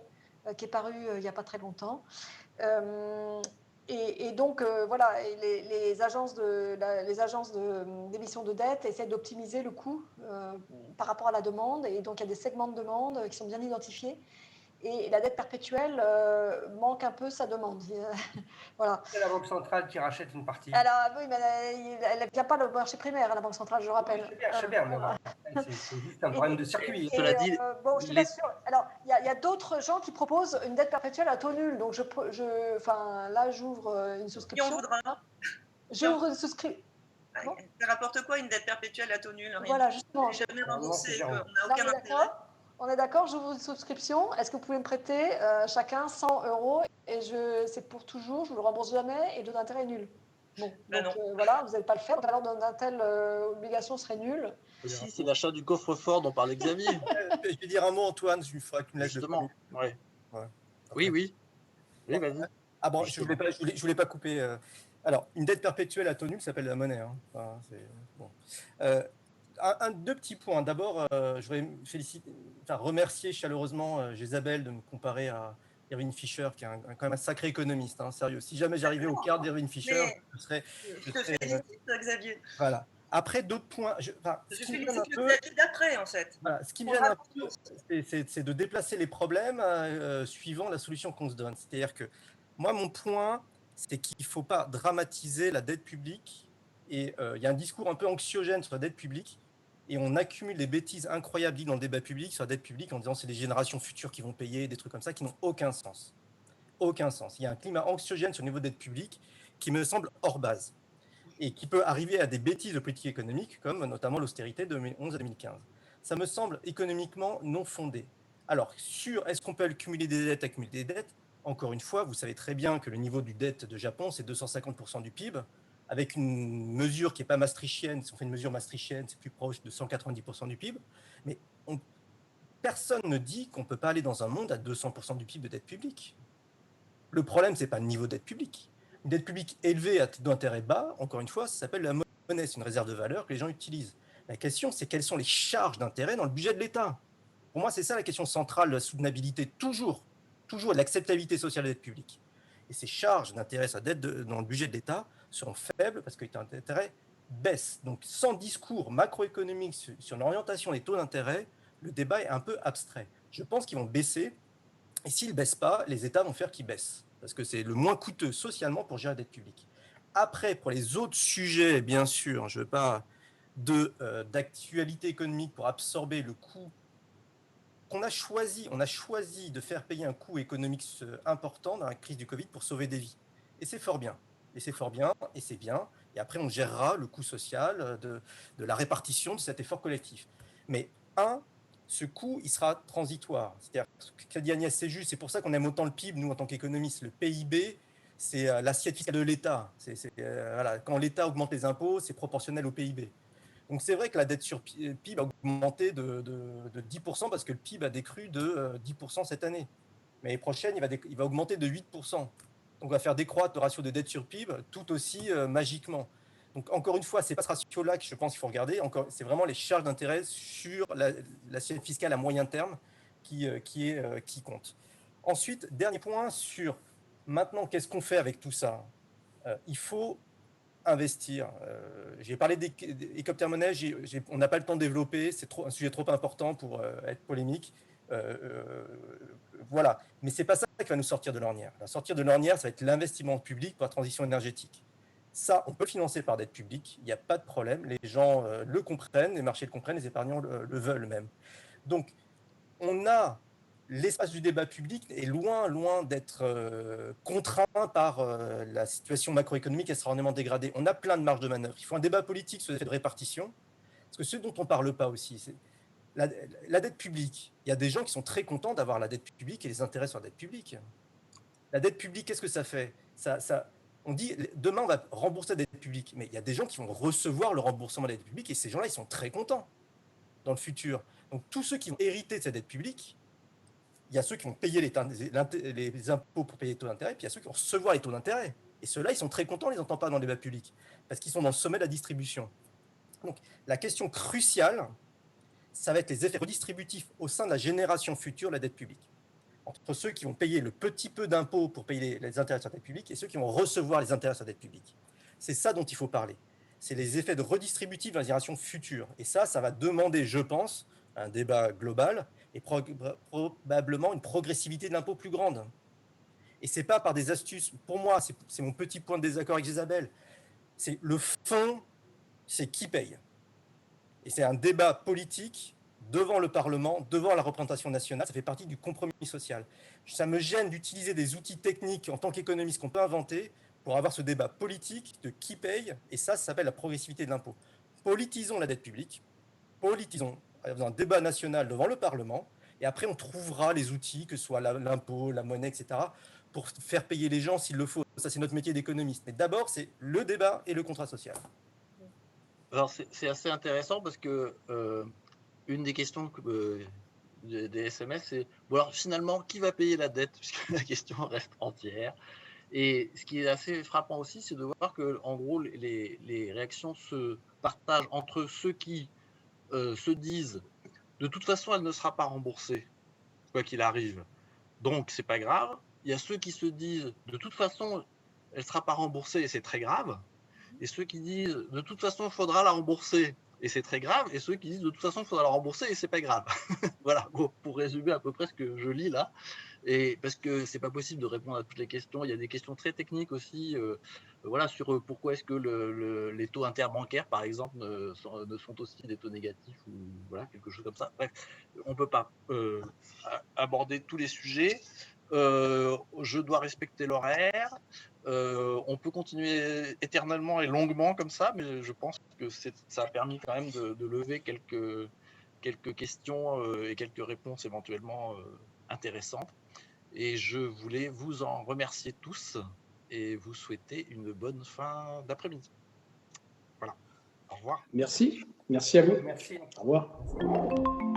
qui est paru il n'y a pas très longtemps. Et donc, voilà, les agences d'émission de dette essaient d'optimiser le coût par rapport à la demande. Et donc, il y a des segments de demande qui sont bien identifiés. Et la dette perpétuelle manque un peu sa demande. Voilà. C'est la Banque centrale qui rachète une partie. Oui, mais elle ne vient pas le marché primaire, la Banque centrale, je rappelle. Je sais bien, mais c'est juste un problème de circuit. Cela dit, bon, je suis pas sûre. Alors, il y a d'autres gens qui proposent une dette perpétuelle à taux nul. Donc, là, j'ouvre une souscription. Qui en voudra ? J'ouvre une souscription. Ça rapporte quoi une dette perpétuelle à taux nul ? Voilà, justement. Jamais remboursé, on n'a aucun intérêt. On est d'accord, j'ouvre une souscription. Est-ce que vous pouvez me prêter chacun 100 € et c'est pour toujours, je ne le rembourse jamais et le taux d'intérêt est nul. Bon, donc voilà, vous n'allez pas le faire. Alors, d'un telle obligation serait nulle. Si, c'est l'achat du coffre-fort dont parlait Xavier. Je vais dire un mot, Antoine, il faudra que tu me laisses. Justement, ouais. Oui, vas-y. Ah bon, je voulais pas couper. Alors, une dette perpétuelle à taux nul s'appelle la monnaie. Hein. Enfin, bon. Deux petits points. D'abord, je voudrais remercier chaleureusement Jésabel de me comparer à Irving Fisher, qui est quand même un sacré économiste, hein, sérieux. Si jamais j'arrivais au quart d'Irving Fisher, je serais félicite, Xavier. Voilà. Après, d'autres points. Je félicite le Xavier d'après, en fait. Voilà, ce qui me gêne un peu, c'est de déplacer les problèmes suivant la solution qu'on se donne. C'est-à-dire que moi, mon point, c'est qu'il ne faut pas dramatiser la dette publique. Et il y a un discours un peu anxiogène sur la dette publique. Et on accumule des bêtises incroyables dites dans le débat public sur la dette publique en disant que c'est les générations futures qui vont payer, des trucs comme ça qui n'ont aucun sens. Aucun sens. Il y a un climat anxiogène sur le niveau de dette publique qui me semble hors base et qui peut arriver à des bêtises de politique économique, comme notamment l'austérité de 2011 à 2015. Ça me semble économiquement non fondé. Alors, sur est-ce qu'on peut accumuler des dettes, encore une fois, vous savez très bien que le niveau du dette de Japon, c'est 250% du PIB, avec une mesure qui n'est pas maastrichtienne. Si on fait une mesure maastrichtienne, c'est plus proche de 190% du PIB. Mais personne ne dit qu'on ne peut pas aller dans un monde à 200% du PIB de dette publique. Le problème, ce n'est pas le niveau de dette publique. Une dette publique élevée à taux d'intérêt bas, encore une fois, ça s'appelle la monnaie, c'est une réserve de valeur que les gens utilisent. La question, c'est quelles sont les charges d'intérêt dans le budget de l'État. Pour moi, c'est ça la question centrale de la soutenabilité, toujours de l'acceptabilité sociale de la dette publique. Et ces charges d'intérêt sur la dette dans le budget de l'État seront faibles parce que les taux d'intérêt baissent. Donc, sans discours macroéconomique sur l'orientation des taux d'intérêt, le débat est un peu abstrait. Je pense qu'ils vont baisser. Et s'ils ne baissent pas, les États vont faire qu'ils baissent, parce que c'est le moins coûteux socialement pour gérer la dette publique. Après, pour les autres sujets, bien sûr, je ne veux pas d'actualité économique pour absorber le coût qu'on a choisi. On a choisi de faire payer un coût économique important dans la crise du Covid pour sauver des vies. Et c'est fort bien. Et c'est bien. Et après, on gérera le coût social de la répartition de cet effort collectif. Mais ce coût, il sera transitoire. C'est-à-dire, ce qu'a dit Agnès, c'est juste. C'est pour ça qu'on aime autant le PIB, nous, en tant qu'économistes. Le PIB, c'est l'assiette fiscale de l'État. Voilà. Quand l'État augmente les impôts, c'est proportionnel au PIB. Donc, c'est vrai que la dette sur PIB a augmenté de 10% parce que le PIB a décru de 10% cette année. Mais l'année prochaine, il va augmenter de 8%. Donc, on va faire décroître le ratio de dette sur PIB tout aussi magiquement. Donc, encore une fois, ce n'est pas ce ratio-là que je pense qu'il faut regarder. C'est vraiment les charges d'intérêt sur l'assiette fiscale à moyen terme qui compte. Ensuite, dernier point sur maintenant, qu'est-ce qu'on fait avec tout ça ? Il faut investir. J'ai parlé d'hélicoptère monnaie, on n'a pas le temps de développer, c'est un sujet trop important pour être polémique. Voilà. Mais ce n'est pas ça qui va nous sortir de l'ornière. La sortir de l'ornière, ça va être l'investissement public pour la transition énergétique. Ça, on peut le financer par dette publique, il n'y a pas de problème. Les gens le comprennent, les marchés le comprennent, les épargnants le veulent même. Donc, on a l'espace du débat public est loin d'être contraint par la situation macroéconomique extraordinairement dégradée. On a plein de marges de manœuvre. Il faut un débat politique sur les effets de répartition. Parce que ce dont on ne parle pas aussi, c'est la dette publique. Il y a des gens qui sont très contents d'avoir la dette publique et les intérêts sur la dette publique. La dette publique, qu'est-ce que ça fait ? On dit, demain, on va rembourser la dette publique. Mais il y a des gens qui vont recevoir le remboursement de la dette publique et ces gens-là, ils sont très contents dans le futur. Donc, tous ceux qui vont hériter de cette dette publique, il y a ceux qui vont payer les impôts pour payer les taux d'intérêt, puis il y a ceux qui vont recevoir les taux d'intérêt. Et ceux-là, ils sont très contents, on ne les entend pas dans le débat public, parce qu'ils sont dans le sommet de la distribution. Donc, la question cruciale, ça va être les effets redistributifs au sein de la génération future de la dette publique. Entre ceux qui vont payer le petit peu d'impôts pour payer les intérêts sur la dette publique et ceux qui vont recevoir les intérêts sur la dette publique. C'est ça dont il faut parler. C'est les effets de redistributifs dans la génération future. Et ça va demander, je pense, un débat global et probablement une progressivité de l'impôt plus grande. Et ce n'est pas par des astuces. Pour moi, c'est mon petit point de désaccord avec Isabelle. C'est le fond, c'est qui paye. Et c'est un débat politique devant le Parlement, devant la représentation nationale. Ça fait partie du compromis social. Ça me gêne d'utiliser des outils techniques en tant qu'économiste qu'on peut inventer pour avoir ce débat politique de qui paye. Et ça s'appelle la progressivité de l'impôt. Politisons la dette publique. Politisons un débat national devant le Parlement. Et après, on trouvera les outils, que ce soit l'impôt, la monnaie, etc., pour faire payer les gens s'il le faut. Ça, c'est notre métier d'économiste. Mais d'abord, c'est le débat et le contrat social. Alors, c'est assez intéressant parce que une des questions des SMS, c'est bon, alors finalement, qui va payer la dette? Puisque la question reste entière. Et ce qui est assez frappant aussi, c'est de voir que, en gros, les réactions se partagent entre ceux qui se disent de toute façon, elle ne sera pas remboursée, quoi qu'il arrive. Donc, c'est pas grave. Il y a ceux qui se disent de toute façon, elle ne sera pas remboursée et c'est très grave. et ceux qui disent de toute façon il faudra la rembourser et c'est très grave, et ceux qui disent de toute façon il faudra la rembourser et c'est pas grave. Voilà, pour résumer à peu près ce que je lis là. Et parce que c'est pas possible de répondre à toutes les questions. Il y a des questions très techniques aussi, voilà, sur pourquoi est-ce que les taux interbancaires, par exemple, ne sont aussi des taux négatifs ou voilà, quelque chose comme ça. Bref, on peut pas aborder tous les sujets. Je dois respecter l'horaire. On peut continuer éternellement et longuement comme ça, mais je pense que ça a permis quand même de lever quelques questions et quelques réponses éventuellement intéressantes. Et je voulais vous en remercier tous et vous souhaiter une bonne fin d'après-midi. Voilà. Au revoir. Merci. Merci à vous. Merci. Au revoir.